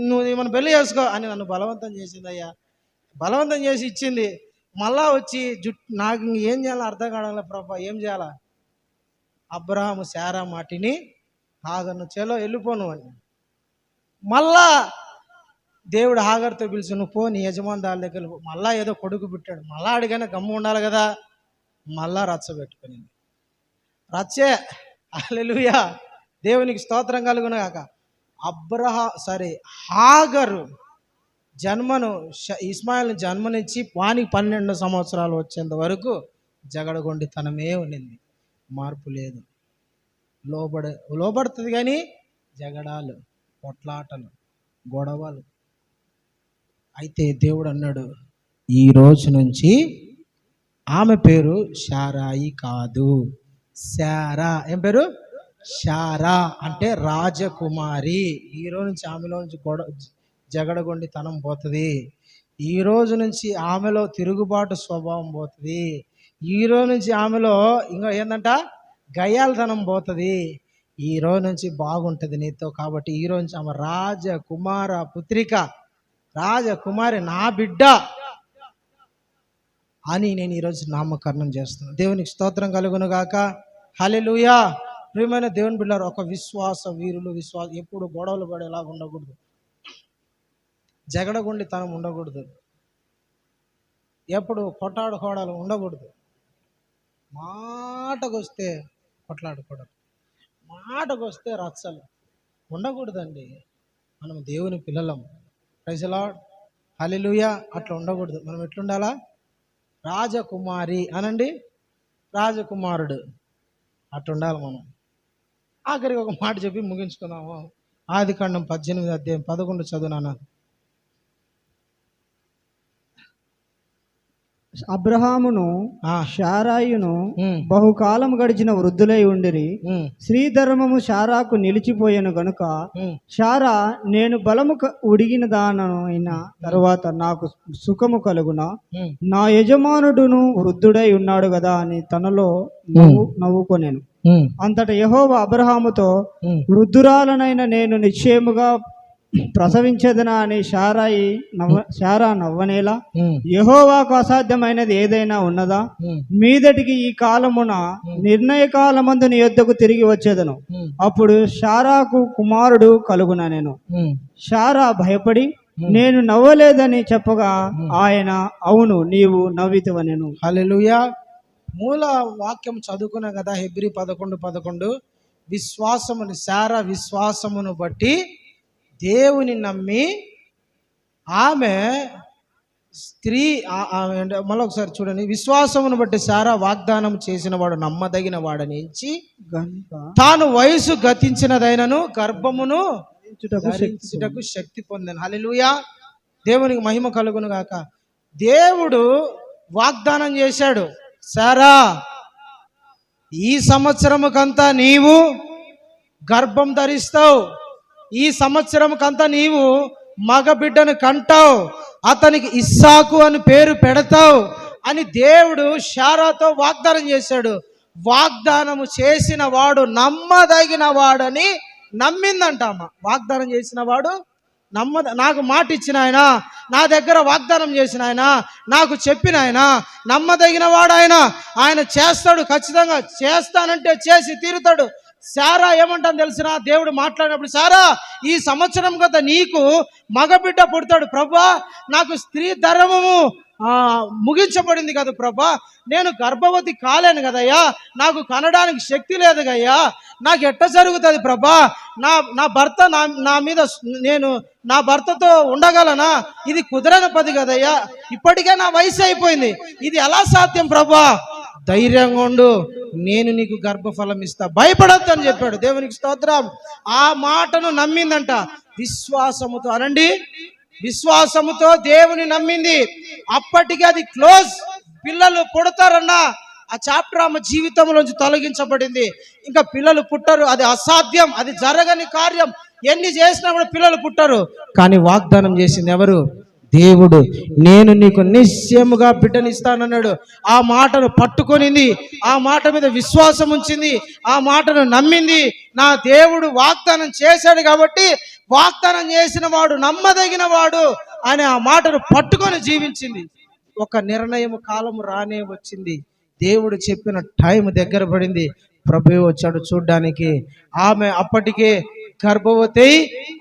నువ్వు మన పెళ్లి చేసుకో అని నన్ను బలవంతం చేసింది అయ్యా. బలవంతం చేసి ఇచ్చింది. మళ్ళా వచ్చి నాకు ఏం చేయాలో అర్థం కావడం ప్రభా, ఏం చేయాలా? అబ్రహాము శారా మాటిని హాగర్ను చేలో వెళ్ళిపోను అని. మళ్ళా దేవుడు హాగర్తో పిలిచి, నువ్వు పో, నీ యజమాని దాని దగ్గర పో. మళ్ళా ఏదో కొడుకు పుట్టాడు. మళ్ళా అడిగానే గమ్ము ఉండాలి కదా. మళ్ళా రచ్చ పెట్టుకునింది. రచ్చే. హల్లెలూయా, దేవునికి స్తోత్రం కలుగును గాక. హాగరు జన్మను, ఇస్మాయిల్ని జన్మనిచ్చి వానికి 12 సంవత్సరాలు వచ్చేంత వరకు జగడగొండితనమే ఉండింది. మార్పు లేదు. లోబడుతుంది కానీ జగడాలు, కొట్లాటలు, గొడవలు. అయితే దేవుడు అన్నాడు, ఈ రోజు నుంచి ఆమె పేరు శారాయి కాదు, శారా. ఏం పేరు? శారా అంటే రాజకుమారి. ఈ రోజు నుంచి ఆమెలో నుంచి జగడగొండితనం పోతుంది. ఈ రోజు నుంచి ఆమెలో తిరుగుబాటు స్వభావం పోతుంది. ఈ రోజు నుంచి ఆమెలో ఇంకా ఏంటంట, గయ్యాలతనం పోతుంది. ఈ రోజు నుంచి బాగుంటుంది నీతో. కాబట్టి ఈ రోజు నుంచి ఆమె రాజకుమార పుత్రిక, రాజకుమారి, నా బిడ్డ అని నేను ఈరోజు నామకరణం చేస్తున్నాను. దేవునికి స్తోత్రం కలుగును గాక. హల్లెలూయా. ప్రియమైన దేవుని బిడ్డలారా, ఒక విశ్వాస వీరులు, ఎప్పుడు గొడవలు పడేలాగా ఉండకూడదు, జగడగొండితనం ఉండకూడదు, ఎప్పుడు కొట్లాడుకోవడాలు ఉండకూడదు. మాటకు వస్తే కొట్లాడుకోవడం, మాటకు వస్తే రచ్చలు ఉండకూడదండి. మనం దేవుని పిల్లలం. Praise the lord. హల్లెలూయా. అట్లా ఉండకూడదు. మనం ఎట్లుండాలా? రాజకుమారి అనండి, రాజకుమారుడు అట్లుండాలి మనం. ఆఖరికి ఒక మాట చెప్పి ముగించుకుందాము. ఆదికాండం 18:11 చదువునానా. అబ్రహామును శారాయును బహుకాలం గడిచిన వృద్ధులై ఉండిరి. స్త్రీ ధర్మము శారాకు నిలిచిపోయాను గనుక శారా, నేను బలము ఉడిగిన దానైన తరువాత నాకు సుఖము కలుగునా, నా యజమానుడును వృద్ధుడై ఉన్నాడు కదా అని తనలో నవ్వుకొనెను. అంతటా యెహోవా అబ్రహాముతో, వృద్ధురాలనైన నేను నిశ్చయముగా ప్రసవించేదనా అని శారా నవ్వనేలా, యెహోవాకు అసాధ్యమైనది ఏదైనా ఉన్నదా? మీదటికి ఈ కాలమున నిర్ణయ కాలమందు నీ యొద్దకు తిరిగి వచ్చేదను, అప్పుడు శారాకు కుమారుడు కలుగునా. నేను శారా భయపడి నేను నవ్వలేదని చెప్పగా ఆయన, అవును, నీవు నవ్వితివనెను. హల్లెలూయా. మూల వాక్యం చదువుకున్నా కదా, హెబ్రీ 11:11. విశ్వాసమును, శారా విశ్వాసమును బట్టి దేవుని నమ్మి ఆమె స్త్రీ, మళ్ళీ ఒకసారి చూడండి, విశ్వాసమును బట్టి శారా వాగ్దానం చేసిన వాడు నమ్మదగిన వాడని ఎంచి తాను వయసు గతించినదైనను గర్భమును ధరించుటకు శక్తి పొందాను. హల్లెలూయా. దేవునికి మహిమ కలుగును గాక. దేవుడు వాగ్దానం చేశాడు, శారా, ఈ సంవత్సరముకంతా నీవు గర్భం ధరిస్తావు, ఈ సంవత్సరంకంతా నీవు మగ బిడ్డను కంటావు, అతనికి ఇస్సాకు అని పేరు పెడతావు అని దేవుడు శారాతో వాగ్దానం చేశాడు. వాగ్దానము చేసిన వాడు నమ్మదగిన వాడని నమ్మిందంటామా. వాగ్దానం చేసిన వాడు నాకు మాట ఇచ్చిన ఆయన, నా దగ్గర వాగ్దానం చేసిన ఆయన, నాకు చెప్పిన ఆయన నమ్మదగిన వాడు. ఆయన చేస్తాడు, ఖచ్చితంగా చేస్తానంటే చేసి తీరుతాడు. శారా ఏమంటాను తెలిసిన, దేవుడు మాట్లాడినప్పుడు, శారా, ఈ సంవత్సరం కదా నీకు మగబిడ్డ పుడతాడు ప్రభా, నాకు స్త్రీ ధర్మము ముగించబడింది కదా ప్రభా, నేను గర్భవతి కాలేను కదయ్యా, నాకు కనడానికి శక్తి లేదు కయ్యా, నాకు ఎట్ట జరుగుతుంది ప్రభా, నా భర్త నా మీద, నేను నా భర్తతో ఉండగలనా? ఇది కుదరని పది కదయ్యా, ఇప్పటికే నా వయసు అయిపోయింది, ఇది ఎలా సాధ్యం ప్రభా? ధైర్యంగా ఉండు, నేను నీకు గర్భఫలం ఇస్తా, భయపడద్దు అని చెప్పాడు. దేవునికి స్తోత్రం. ఆ మాటను నమ్మిందంట విశ్వాసముతో. అనండి, విశ్వాసముతో దేవుని నమ్మింది. అప్పటికి అది క్లోజ్. పిల్లలు పుడతారన్న ఆ చాప్టర్ ఆమె జీవితంలోంచి తొలగించబడింది. ఇంకా పిల్లలు పుట్టరు, అది అసాధ్యం, అది జరగని కార్యం. ఎన్ని చేసినా కూడా పిల్లలు పుట్టరు. కానీ వాగ్దానం చేసింది ఎవరు? దేవుడు. నేను నీకు నిశ్చయముగా బిడ్డనిస్తానన్నాడు. ఆ మాటను పట్టుకొనింది, ఆ మాట మీద విశ్వాసం ఉంచింది, ఆ మాటను నమ్మింది. నా దేవుడు వాగ్దానం చేశాడు కాబట్టి వాగ్దానం చేసిన వాడు నమ్మదగిన వాడు అని ఆ మాటను పట్టుకొని జీవించింది. ఒక నిర్ణయం కాలం రానే వచ్చింది. దేవుడు చెప్పిన టైం దగ్గర పడింది. ప్రభువు వచ్చాడు చూడ్డానికి. ఆమె అప్పటికే గర్భవతి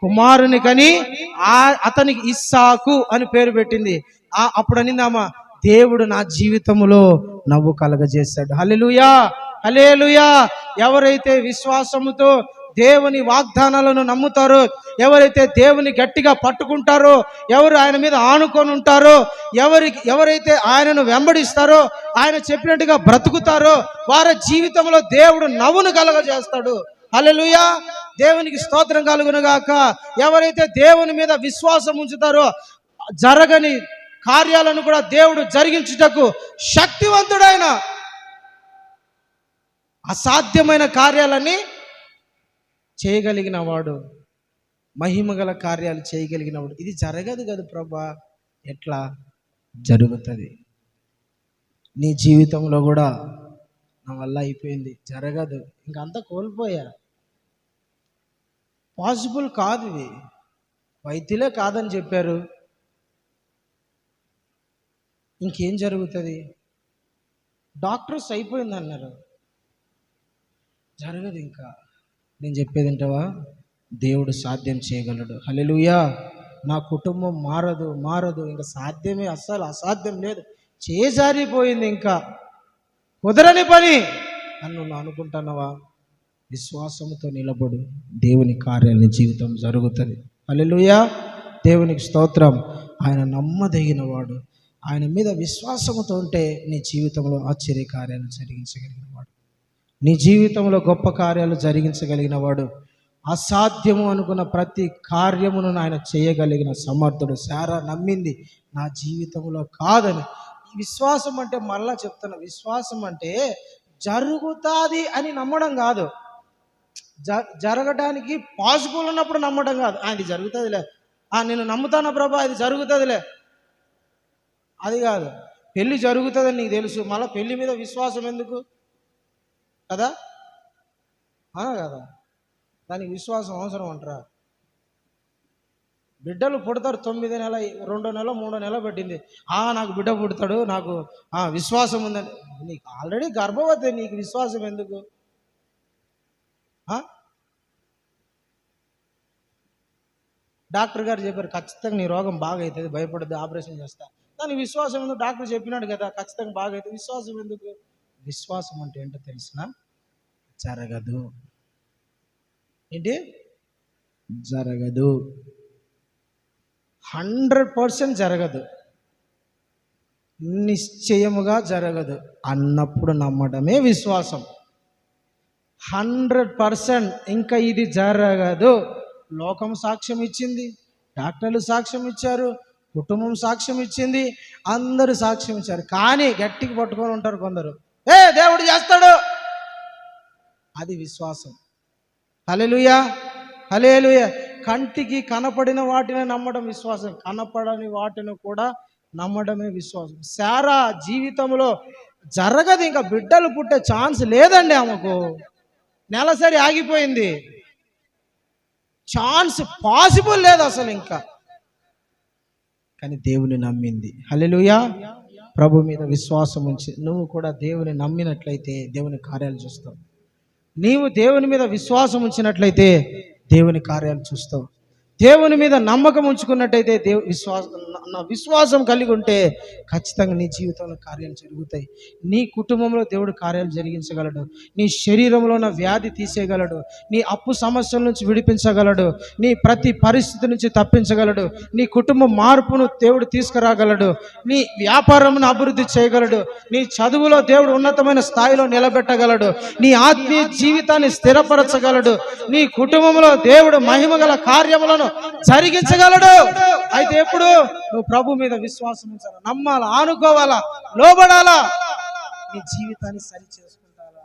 కుమారుని కని అతనికి ఇస్సాకు అని పేరు పెట్టింది. అప్పుడు అనింది ఆమె, దేవుడు నా జీవితంలో నవ్వు కలగజేశాడు. హల్లెలూయా, హల్లెలూయా. ఎవరైతే విశ్వాసముతో దేవుని వాగ్దానాలను నమ్ముతారో, ఎవరైతే దేవుని గట్టిగా పట్టుకుంటారో, ఎవరు ఆయన మీద ఆనుకొని ఉంటారో, ఎవరైతే ఆయనను వెంబడిస్తారో, ఆయన చెప్పినట్టుగా బ్రతుకుతారో, వారి జీవితంలో దేవుడు నవ్వును కలగజేస్తాడు. హల్లెలూయా, దేవునికి స్తోత్రం కలుగును గాక. ఎవరైతే దేవుని మీద విశ్వాసం ఉంచుతారో జరగని కార్యాలను కూడా దేవుడు జరిగించుటకు శక్తివంతుడైన, అసాధ్యమైన కార్యాలని చేయగలిగిన వాడు, మహిమగల కార్యాలు చేయగలిగిన వాడు. ఇది జరగదు కదా ప్రభా, ఎట్లా జరుగుతుంది? నీ జీవితంలో కూడా నా వల్ల అయిపోయింది, జరగదు, ఇంకంతా కోల్పోయా, పాసిబుల్ కాదు, ఇది వైద్యులే కాదని చెప్పారు, ఇంకేం జరుగుతుంది? డాక్టర్స్ అయిపోయింది అన్నారు, జరగదు. ఇంకా నేను చెప్పేది ఏంటవా? దేవుడు సాధ్యం చేయగలడు. హల్లెలూయా. నా కుటుంబం మారదు, ఇంకా సాధ్యమే, అస్సలు అసాధ్యం లేదు, చేజారిపోయింది, ఇంకా కుదరని పని అని నువ్వు అనుకుంటున్నావా? విశ్వాసంతో నిలబడు, దేవుని కార్యాలని జీవితం జరుగుతుంది. హల్లెలూయా, దేవునికి స్తోత్రం. ఆయన నమ్మదగిన వాడు. ఆయన మీద విశ్వాసంతో ఉంటే నీ జీవితంలో ఆశ్చర్య కార్యాలు జరిగించగలిగిన వాడు, నీ జీవితంలో గొప్ప కార్యాలు జరిగించగలిగిన వాడు. అసాధ్యము అనుకున్న ప్రతి కార్యమును ఆయన చేయగలిగిన సమర్థుడు. శారా నమ్మింది, నా జీవితంలో కాదని. విశ్వాసం అంటే, మళ్ళా చెప్తున్నా, విశ్వాసం అంటే జరుగుతుంది అని నమ్మడం కాదు, జరగడానికి పాసిబుల్ ఉన్నప్పుడు నమ్మడం కాదు. అది జరుగుతుందిలే, నేను నమ్ముతాను ప్రభా, అది జరుగుతుందిలే, అది కాదు. పెళ్ళి జరుగుతుందని నీకు తెలుసు, మళ్ళీ పెళ్లి మీద విశ్వాసం ఎందుకు? కదా కదా, దానికి విశ్వాసం అవసరం అంటారా? బిడ్డలు పుడతారు, 9వ నెల, 2వ నెల, 3వ నెల పట్టింది, నాకు బిడ్డ పుడతాడు, నాకు విశ్వాసం ఉందని. నీకు ఆల్రెడీ గర్భవతి, నీకు విశ్వాసం ఎందుకు? డాక్టర్ గారు చెప్పారు, ఖచ్చితంగా నీ రోగం బాగా అవుతుంది, భయపడద్దు, ఆపరేషన్ చేస్తా. దానికి విశ్వాసం ఎందుకు? డాక్టర్ చెప్పినాడు కదా ఖచ్చితంగా బాగా అవుతుంది, విశ్వాసం ఎందుకు? విశ్వాసం అంటే ఏంటో తెలిసిన, జరగదు. ఏంటి? జరగదు, 100% జరగదు, నిశ్చయముగా జరగదు అన్నప్పుడు నమ్మడమే విశ్వాసం. 100% ఇంకా ఇది జరగదు. లోకం సాక్ష్యం ఇచ్చింది, డాక్టర్లు సాక్ష్యం ఇచ్చారు, కుటుంబం సాక్ష్యం ఇచ్చింది, అందరూ సాక్ష్యం ఇచ్చారు. కానీ గట్టికి పట్టుకొని ఉంటారు కొందరు, దేవుడు చేస్తాడు, అది విశ్వాసం. హల్లెలూయా, హల్లెలూయా. కంటికి కనపడిన వాటిని నమ్మడం విశ్వాసం, కనపడని వాటిని కూడా నమ్మడమే విశ్వాసం. శారా జీవితంలో జరగదు, ఇంకా బిడ్డలు పుట్టే ఛాన్స్ లేదండి ఆమెకు, నెలసరి ఆగిపోయింది, ఛాన్స్ పాసిబుల్ లేదు అసలు ఇంకా. కానీ దేవుని నమ్మింది. హల్లెలూయా. ప్రభు మీద విశ్వాసం ఉంచి నువ్వు కూడా దేవుని నమ్మినట్లయితే దేవుని కార్యాలు చూస్తావు. నీవు దేవుని మీద విశ్వాసం ఉంచినట్లయితే దేవుని కార్యాలు చూస్తావు. దేవుని మీద నమ్మకం ఉంచుకున్నట్టయితే విశ్వాసం కలిగి ఉంటే ఖచ్చితంగా నీ జీవితంలో కార్యాలు జరుగుతాయి. నీ కుటుంబంలో దేవుడు కార్యాలు జరిగించగలడు, నీ శరీరంలో ఉన్న వ్యాధి తీసేయగలడు, నీ అప్పు సమస్యల నుంచి విడిపించగలడు, నీ ప్రతి పరిస్థితి నుంచి తప్పించగలడు, నీ కుటుంబ మార్పును దేవుడు తీసుకురాగలడు, నీ వ్యాపారమును అభివృద్ధి చేయగలడు, నీ చదువులో దేవుడు ఉన్నతమైన స్థాయిలో నిలబెట్టగలడు, నీ ఆత్మీయ జీవితాన్ని స్థిరపరచగలడు, నీ కుటుంబంలో దేవుడు మహిమగల కార్యములను జరిగించగలడు. అయితే ఎప్పుడు నువ్వు ప్రభు మీద విశ్వాసం ఉంచాలా, నమ్మాలా, ఆనుకోవాలా, లోబడాలా. నీ జీవితాన్ని సరి చేసుకుంటావా?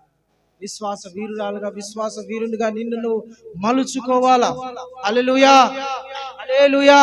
విశ్వాస వీరురాలుగా, విశ్వాస వీరునిగా నిన్ను నువ్వు మలుచుకోవాలా. హల్లెలూయా, హల్లెలూయా.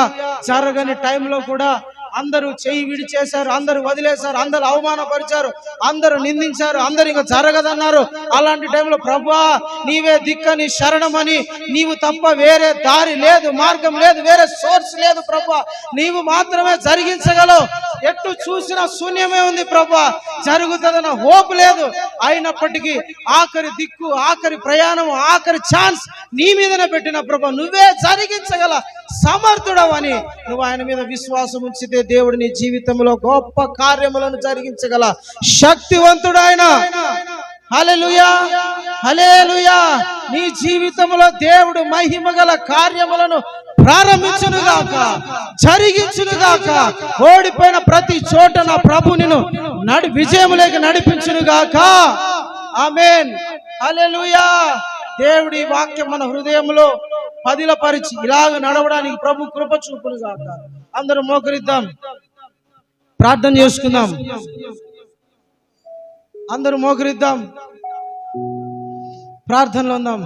జరగని టైంలో కూడా అందరూ చెయ్యి విడిచేశారు, అందరూ వదిలేశారు, అందరూ అవమానపరిచారు, అందరూ నిందించారు, అందరూ ఇంకా జరగదన్నారు. అలాంటి టైంలో ప్రభువా నీవే దిక్కని శరణమని, నీవు తప్ప వేరే దారి లేదు, మార్గం లేదు, వేరే సోర్స్ లేదు ప్రభువా, నీవు మాత్రమే జరిగించగలవు. ఎటు చూసినా శూన్యమే ఉంది ప్రభువా, జరుగుతుందన్న హోప్ లేదు. అయినప్పటికీ ఆఖరి దిక్కు, ఆఖరి ప్రయాణం, ఆఖరి ఛాన్స్ నీ మీదనే పెట్టిన ప్రభువా, నువ్వే జరిగించగల సమర్థుడవని నువ్వు ఆయన మీద విశ్వాసం ఉంచితే దేవుడు నీ జీవితంలో గొప్ప కార్యములను జరిగించగల శక్తివంతుడు ఆయన. హల్లెలూయా, హల్లెలూయా. నీ జీవితంలో దేవుడు మహిమగల కార్యములను ప్రారంభించునుగాక, జరిగించునుగాక. ఓడిపోయిన ప్రతి చోట నా ప్రభు నిన్ను విజయములోకి నడిపించునుగాక. ఆమేన్, హల్లెలూయా. దేవుడి వాక్యం మన హృదయంలో పదిలపరిచి ఇలాగ నడవడానికి ప్రభు కృప చూపునుగాక. అందరూ మోకరిద్దాం, ప్రార్థన చేసుకుందాం. అందరూ మోకరిద్దాం, ప్రార్థనలో ఉందాం.